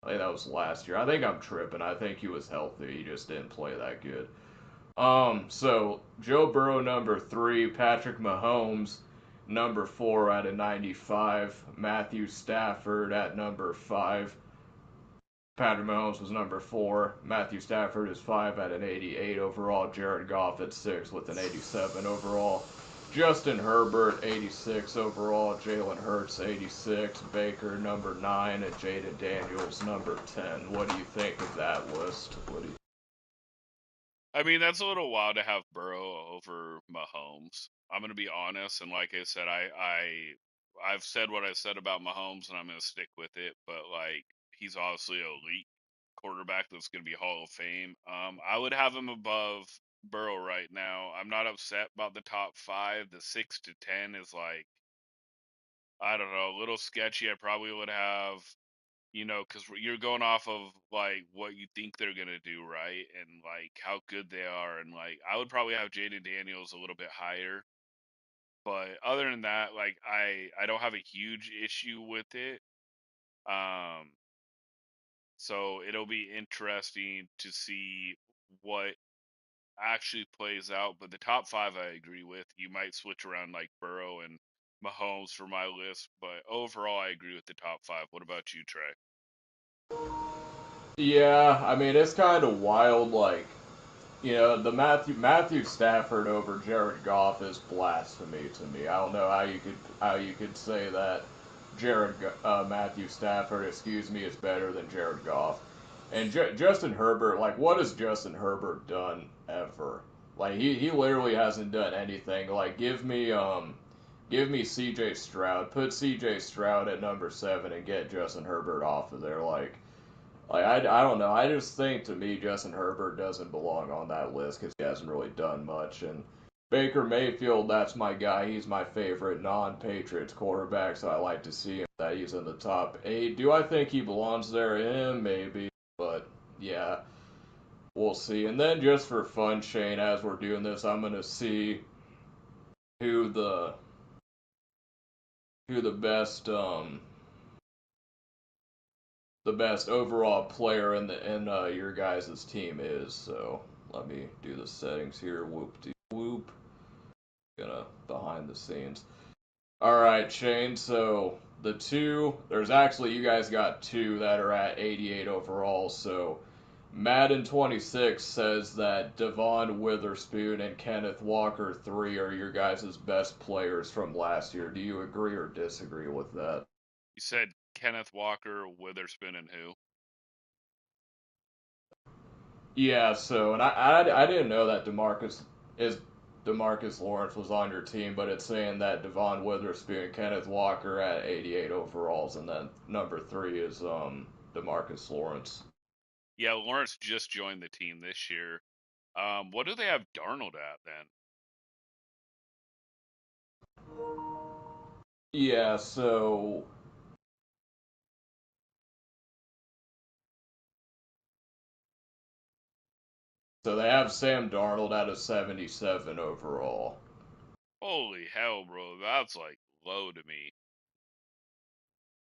[SPEAKER 1] I think that was last year. I think I'm tripping. I think he was healthy. He just didn't play that good. So Joe Burrow number three, Patrick Mahomes number four at a 95, Matthew Stafford at number five. Patrick Mahomes was number four. Matthew Stafford is five at an 88 overall. Jared Goff at six with an 87 overall. Justin Herbert 86 overall. Jalen Hurts 86. Baker number nine and Jaden Daniels number 10. What do you think of that list? What do you
[SPEAKER 2] I mean, that's a little wild to have Burrow over Mahomes. I'm gonna be honest, and like I said, I've said what I said about Mahomes, and I'm gonna stick with it. But like, he's obviously an elite quarterback that's gonna be Hall of Fame. I would have him above Burrow right now. I'm not upset about the top five. The 6 to 10 is like, I don't know, a little sketchy. I probably would have, because you're going off of like what you think they're gonna do, right? And like how good they are, and like I would probably have Jaden Daniels a little bit higher. But other than that, like I don't have a huge issue with it. Um, so it'll be interesting to see what actually plays out. But the top five, I agree with. You might switch around like Burrow and Mahomes for my list, but overall, I agree with the top five. What about you, Trey?
[SPEAKER 1] Yeah, I mean it's kind of wild. Like, the Matthew Stafford over Jared Goff is blasphemy to me. I don't know how you could say that Matthew Stafford, excuse me, is better than Jared Goff. And Justin Herbert, like, what has Justin Herbert done ever? Like, he literally hasn't done anything. Like, give me C.J. Stroud. Put C.J. Stroud at number 7 and get Justin Herbert off of there. Like I don't know. I just think to me Justin Herbert doesn't belong on that list because he hasn't really done much. And Baker Mayfield, that's my guy. He's my favorite non-Patriots quarterback, so I like to see him that he's in the top 8. Do I think he belongs there? Maybe, but yeah, we'll see. And then just for fun, Shane, as we're doing this, I'm gonna see who the best overall player in your guys' team is. So let me do the settings here. Whoop de whoop. Gonna behind the scenes. All right, Shane. So there's actually, you guys got two that are at 88 overall. So Madden 26 says that Devon Witherspoon and Kenneth Walker 3 are your guys' best players from last year. Do you agree or disagree with that?
[SPEAKER 2] You said Kenneth Walker, Witherspoon, and who?
[SPEAKER 1] Yeah, so, and I didn't know that Demarcus Lawrence was on your team, but it's saying that Devon Witherspoon, Kenneth Walker at 88 overalls, and then number 3 is Demarcus Lawrence.
[SPEAKER 2] Yeah, Lawrence just joined the team this year. What do they have Darnold at then?
[SPEAKER 1] Yeah, so they have Sam Darnold at a 77 overall.
[SPEAKER 2] Holy hell, bro, that's like low to me.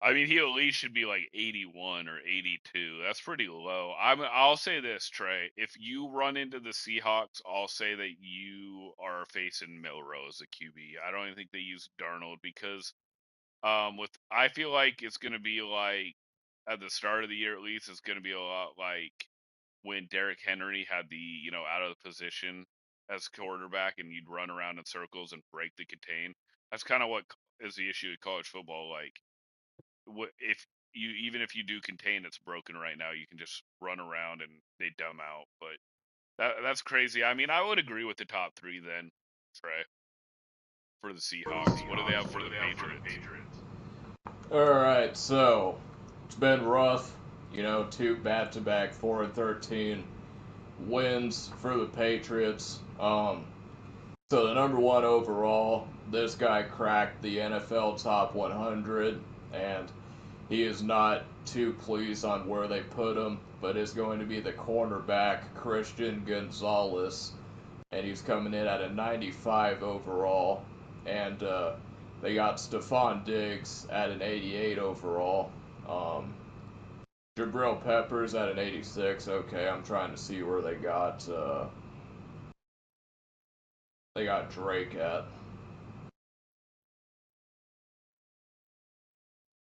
[SPEAKER 2] I mean, he at least should be like 81 or 82. That's pretty low. I'll say this, Trey. If you run into the Seahawks, I'll say that you are facing Milrose, a QB. I don't even think they use Darnold because I feel like it's gonna be like at the start of the year at least, it's gonna be a lot like when Derrick Henry had the, out of the position as quarterback and you'd run around in circles and break the contain. That's kind of what is the issue with college football. Like, if even if you do contain, it's broken right now. You can just run around and they dumb out. But that's crazy. I mean, I would agree with the top three then, Trey, for the Seahawks. What do they have for the Patriots?
[SPEAKER 1] All right, so it's been rough. 2 back-to-back 4-13 wins for the Patriots. So the number 1 overall, this guy cracked the NFL top 100, and he is not too pleased on where they put him, but is going to be the cornerback Christian Gonzalez, and he's coming in at a 95 overall, and they got Stephon Diggs at an 88 overall. Jabril Peppers at an 86. Okay, I'm trying to see where they got Drake at.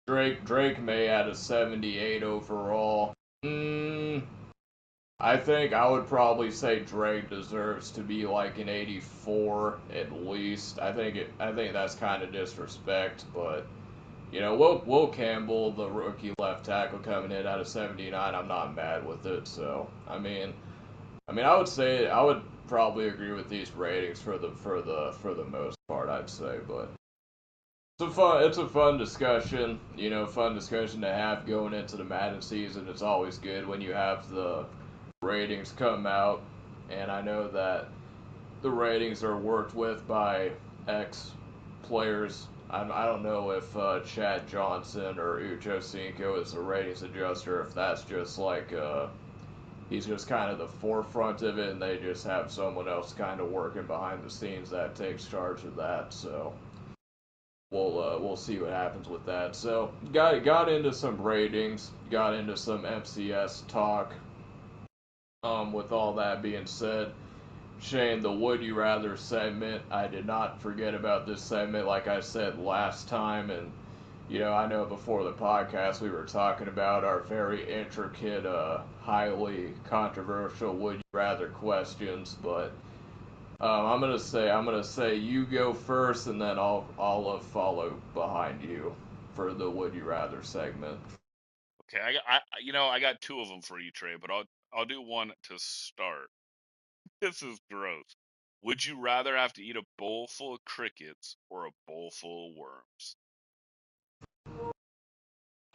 [SPEAKER 1] Drake May at a 78 overall. I think I would probably say Drake deserves to be like an 84 at least. I think that's kind of disrespect, but Will Campbell, the rookie left tackle, coming in at a 79, I'm not mad with it. So I would say I would probably agree with these ratings for the most part. I'd say, but it's a fun discussion. Fun discussion to have going into the Madden season. It's always good when you have the ratings come out, and I know that the ratings are worked with by ex players. I don't know if Chad Johnson or Ucho Cinco is the ratings adjuster. If that's just like he's just kind of the forefront of it, and they just have someone else kind of working behind the scenes that takes charge of that. So we'll see what happens with that. So got into some ratings, got into some MCS talk. With all that being said, Shane, the Would You Rather segment, I did not forget about this segment like I said last time. And, I know before the podcast we were talking about our very intricate, highly controversial Would You Rather questions. But I'm gonna say you go first, and then I'll follow behind you for the Would You Rather segment.
[SPEAKER 2] Okay, I got two of them for you, Trey, but I'll do one to start. This is gross. Would you rather have to eat a bowl full of crickets or a bowl full of worms?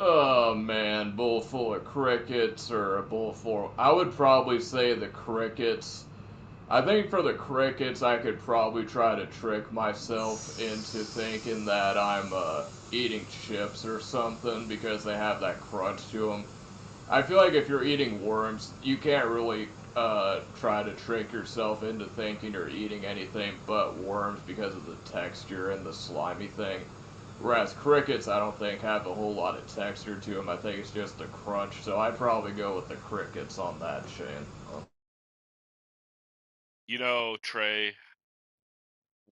[SPEAKER 1] Oh man, bowl full of crickets or a bowl full. I would probably say the crickets. I think for the crickets, I could probably try to trick myself into thinking that I'm eating chips or something because they have that crunch to them. I feel like if you're eating worms, you can't really try to trick yourself into thinking you're eating anything but worms because of the texture and the slimy thing. Whereas crickets, I don't think have a whole lot of texture to them. I think it's just the crunch. So I'd probably go with the crickets on that, Shane.
[SPEAKER 2] Trey,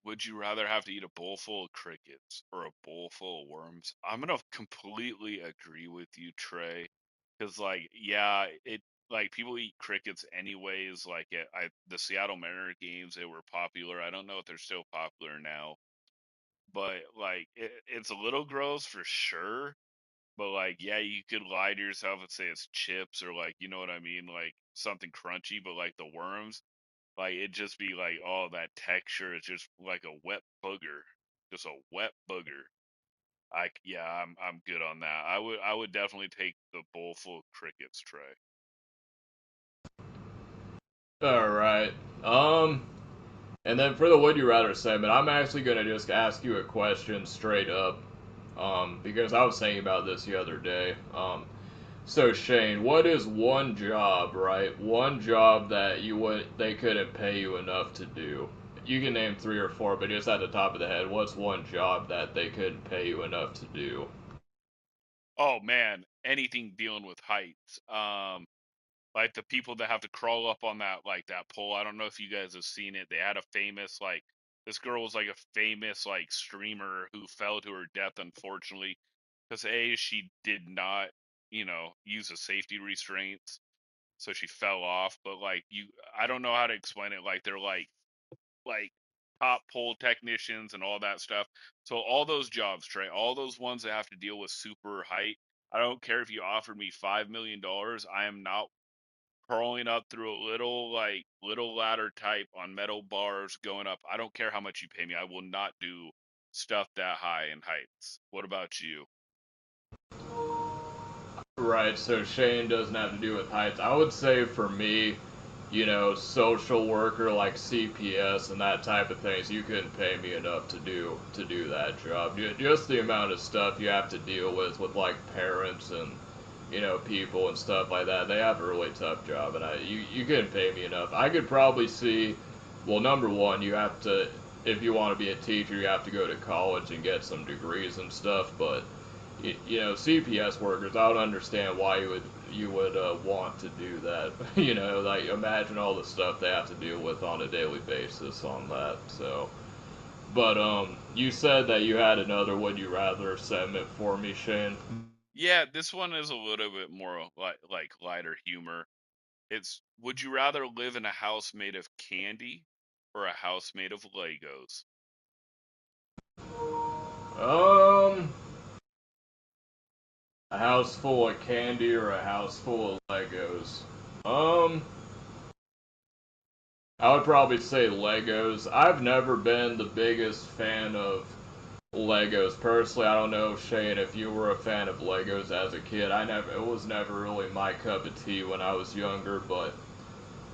[SPEAKER 2] would you rather have to eat a bowl full of crickets or a bowl full of worms? I'm gonna completely agree with you, Trey, because yeah, it people eat crickets anyways. The Seattle Mariners games, they were popular. I don't know if they're still popular now, but it's a little gross for sure. But yeah, you could lie to yourself and say it's chips or you know what I mean, like something crunchy. But the worms, it just be oh, that texture is just like a wet booger, just a wet booger. Yeah, I'm good on that. I would definitely take the bowl full of crickets, Trey.
[SPEAKER 1] All right. And then for the Would You Rather segment, I'm actually gonna just ask you a question straight up. Because I was thinking about this the other day. So Shane, what is one job, right? One job that they couldn't pay you enough to do. You can name three or four, but just at the top of the head, what's one job that they couldn't pay you enough to do?
[SPEAKER 2] Oh man, anything dealing with heights. Like the people that have to crawl up on that pole. I don't know if you guys have seen it. They had a famous this girl was a famous streamer who fell to her death, unfortunately, because she did not use the safety restraints, so she fell off. But I don't know how to explain it. They're like top pole technicians and all that stuff. So all those jobs, Trey, all those ones that have to deal with super height. I don't care if you offered me $5 million. I am not crawling up through a little ladder type on metal bars going up. I don't care how much you pay me. I will not do stuff that high in heights. What about you?
[SPEAKER 1] Right, so Shane doesn't have to do with heights. I would say for me, social worker like CPS and that type of things, you couldn't pay me enough to do that job. Just the amount of stuff you have to deal with like parents and people and stuff like that. They have a really tough job, and you couldn't pay me enough. I could probably see, well, number one, you have to, if you want to be a teacher, you have to go to college and get some degrees and stuff, but CPS workers, I don't understand why you would want to do that. Like imagine all the stuff they have to deal with on a daily basis on that. So, but you said that you had another Would You Rather segment for me, Shane.
[SPEAKER 2] Yeah, this one is a little bit more lighter humor. It's would you rather live in a house made of candy or a house made of Legos?
[SPEAKER 1] Um, a house full of candy or a house full of Legos. Um, I would probably say Legos. I've never been the biggest fan of Legos. Personally, I don't know, Shane, if you were a fan of Legos as a kid. It was never really my cup of tea when I was younger, but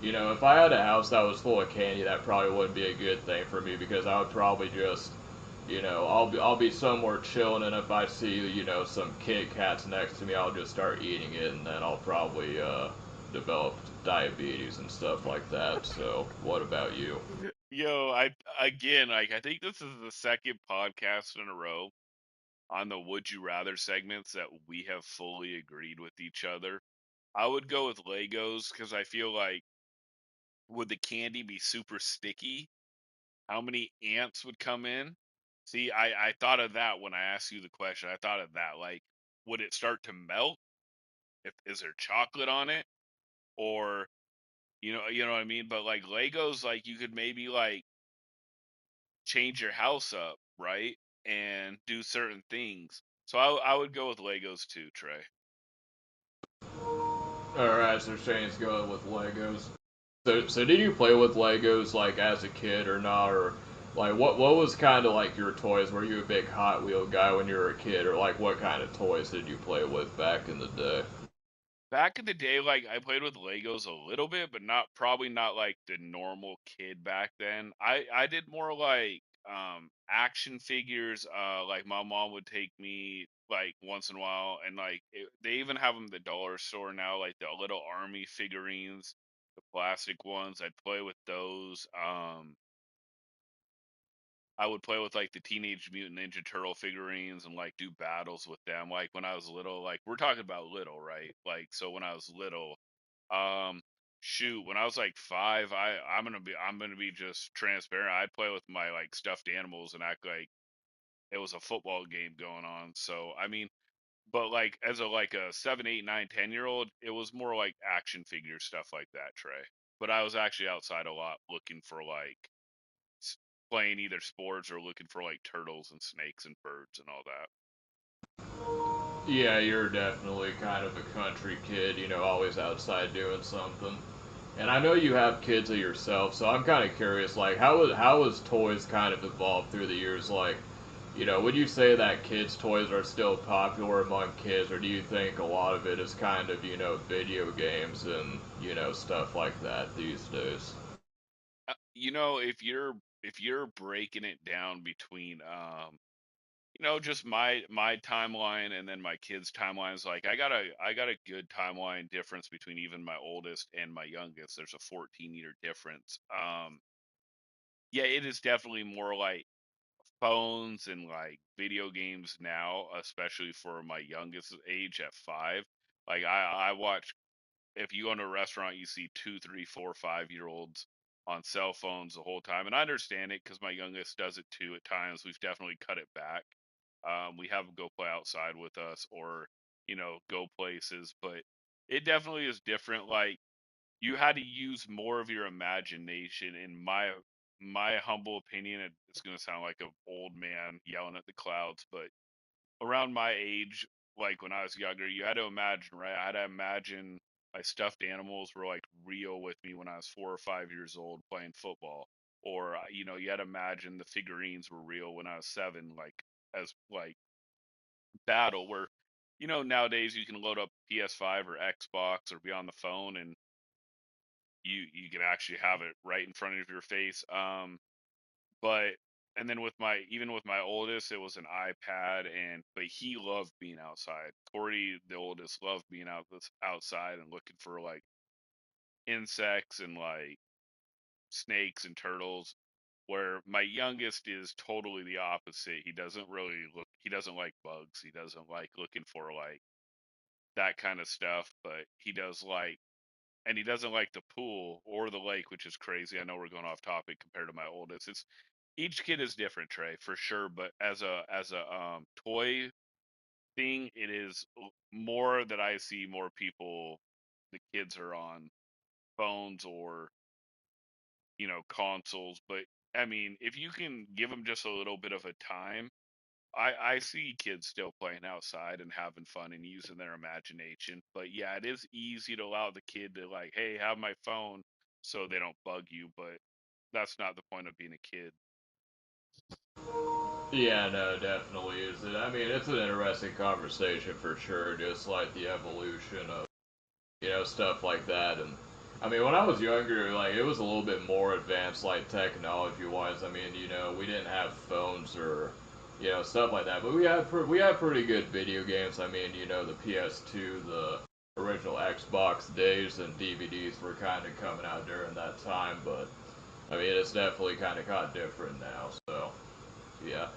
[SPEAKER 1] if I had a house that was full of candy, that probably wouldn't be a good thing for me because I would probably just, I'll be somewhere chilling, and if I see, some Kit Kats next to me, I'll just start eating it, and then I'll probably, developed diabetes and stuff like that. So, what about you?
[SPEAKER 2] Yo, I think this is the second podcast in a row on the Would You Rather segments that we have fully agreed with each other. I would go with Legos because I feel like would the candy be super sticky? How many ants would come in? See, I thought of that when I asked you the question. I thought of that. Like, would it start to melt? If is there chocolate on it? Or you know what I mean? But like Legos, like you could maybe like change your house up, right? And do certain things. So I would go with Legos too, Trey.
[SPEAKER 1] Alright, so Shane's going with Legos. So did you play with Legos like as a kid or not, or like what was kind of like your toys? Were you a big Hot Wheel guy when you were a kid, or like what kind of toys did you play with back in the day?
[SPEAKER 2] Back in the day, like I played with Legos a little bit, but not probably not like the normal kid back then. I did more like action figures. Like my mom would take me like once in a while, and like they even have them at the dollar store now, like the little army figurines, the plastic ones. I'd play with those. I would play with like the Teenage Mutant Ninja Turtle figurines and like do battles with them. Like when I was little, like we're talking about little, right? Like so when I was little, um, shoot, when I was like 5, I'm gonna be just transparent. I'd play with my like stuffed animals and act like it was a football game going on. So I mean, but like as a like a 7, 8, 9, 10 year old, it was more like action figure stuff like that, Trey. But I was actually outside a lot looking for like playing either sports or looking for like turtles and snakes and birds and all that.
[SPEAKER 1] Yeah, you're definitely kind of a country kid, always outside doing something. And I know you have kids of yourself, so I'm kind of curious, like, how has toys kind of evolved through the years? Like, would you say that kids' toys are still popular among kids, or do you think a lot of it is kind of, video games and, stuff like that these days?
[SPEAKER 2] If you're breaking it down between just my timeline and then my kids' timelines, like I got a good timeline difference between even my oldest and my youngest. There's a 14-year difference. Yeah, it is definitely more like phones and like video games now, especially for my youngest age at 5. Like I watch if you go into a restaurant, you see 2, 3, 4, 5 year olds on cell phones the whole time, and I understand it because my youngest does it too at times. We've definitely cut it back. We have them go play outside with us, or go places, but it definitely is different. Like you had to use more of your imagination, in my humble opinion. It's going to sound like an old man yelling at the clouds, but around my age, like when I was younger, you had to imagine, right? I had to imagine my stuffed animals were like real with me when I was 4 or 5 years old playing football. Or, you had to imagine the figurines were real when I was 7, like as like battle, where, nowadays you can load up PS5 or Xbox or be on the phone and you can actually have it right in front of your face. But and then with my oldest, it was an iPad, but he loved being outside. Corey, the oldest, loved being outside and looking for like insects and like snakes and turtles. Where my youngest is totally the opposite. He doesn't really look. He doesn't like bugs. He doesn't like looking for like that kind of stuff. But he doesn't like the pool or the lake, which is crazy. I know we're going off topic compared to my oldest. It's each kid is different, Trey, for sure. But as a toy thing, it is more that I see more people. The kids are on phones or consoles. But I mean, if you can give them just a little bit of a time, I see kids still playing outside and having fun and using their imagination. But yeah, it is easy to allow the kid to like, hey, have my phone so they don't bug you. But that's not the point of being a kid.
[SPEAKER 1] Yeah, no, definitely is it. I mean, it's an interesting conversation for sure, just like the evolution of, stuff like that. And I mean, when I was younger, like, it was a little bit more advanced, like, technology wise. I mean, we didn't have phones or, stuff like that, but we had pretty good video games. I mean, the PS2, the original Xbox days, and DVDs were kind of coming out during that time. But I mean, it's definitely kind of got different now. So yeah.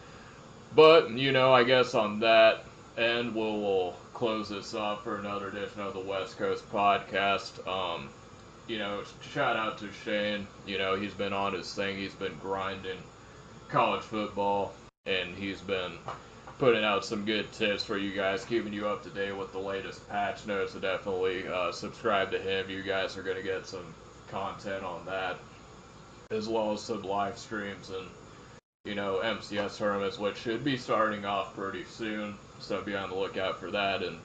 [SPEAKER 1] But I guess on that end, we'll close this off for another edition of the West Coast Podcast. Shout out to Shane. He's been on his thing. He's been grinding college football, and he's been putting out some good tips for you guys, keeping you up to date with the latest patch notes. So definitely subscribe to him. You guys are going to get some content on that, as well as some live streams and MCS tournaments, which should be starting off pretty soon. So be on the lookout for that. And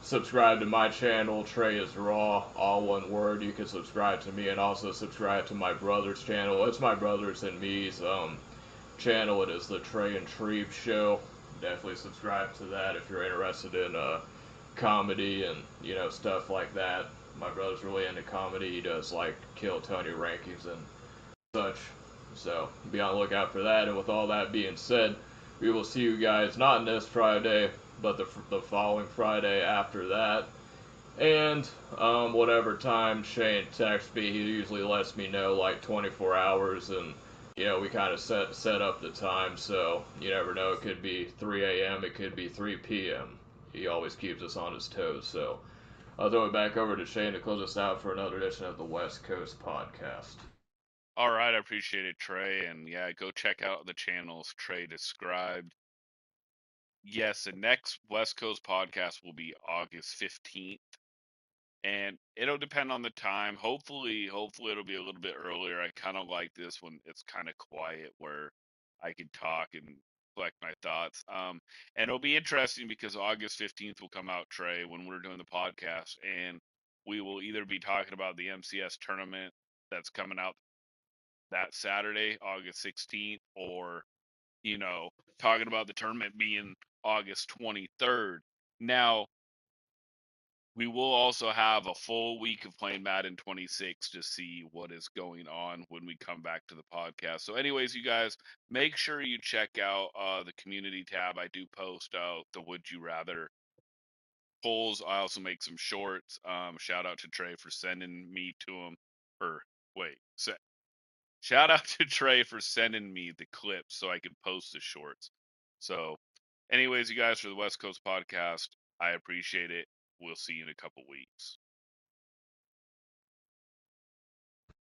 [SPEAKER 1] subscribe to my channel, Trey is Raw, all one word. You can subscribe to me and also subscribe to my brother's channel. It's my brother's and me's channel. It is the Trey and Trebe Show. Definitely subscribe to that if you're interested in comedy and stuff like that. My brother's really into comedy. He does like Kill Tony rankings and such. So be on the lookout for that. And with all that being said, we will see you guys not this Friday, but the following Friday after that. And whatever time Shane texts me, he usually lets me know like 24 hours, and we kind of set up the time. So you never know. It could be 3 a.m. It could be 3 p.m. He always keeps us on his toes. So I'll throw it back over to Shane to close us out for another edition of the West Coast Podcast.
[SPEAKER 2] All right, I appreciate it, Trey. And yeah, go check out the channels Trey described. Yes, the next West Coast podcast will be August 15th. And it'll depend on the time. Hopefully it'll be a little bit earlier. I kind of like this when it's kind of quiet where I can talk and collect my thoughts. And it'll be interesting because August 15th will come out, Trey, when we're doing the podcast, and we will either be talking about the MCS tournament that's coming out that Saturday, August 16th, or talking about the tournament being August 23rd. Now, we will also have a full week of playing Madden 26 to see what is going on when we come back to the podcast. So, anyways, you guys, make sure you check out the community tab. I do post out the Would You Rather polls. I also make some shorts. Shout out to Trey for sending me to him. Or, wait, shout out to Trey for sending me the clips so I could post the shorts. So, anyways, you guys, for the West Coast Podcast, I appreciate it. We'll see you in a couple weeks.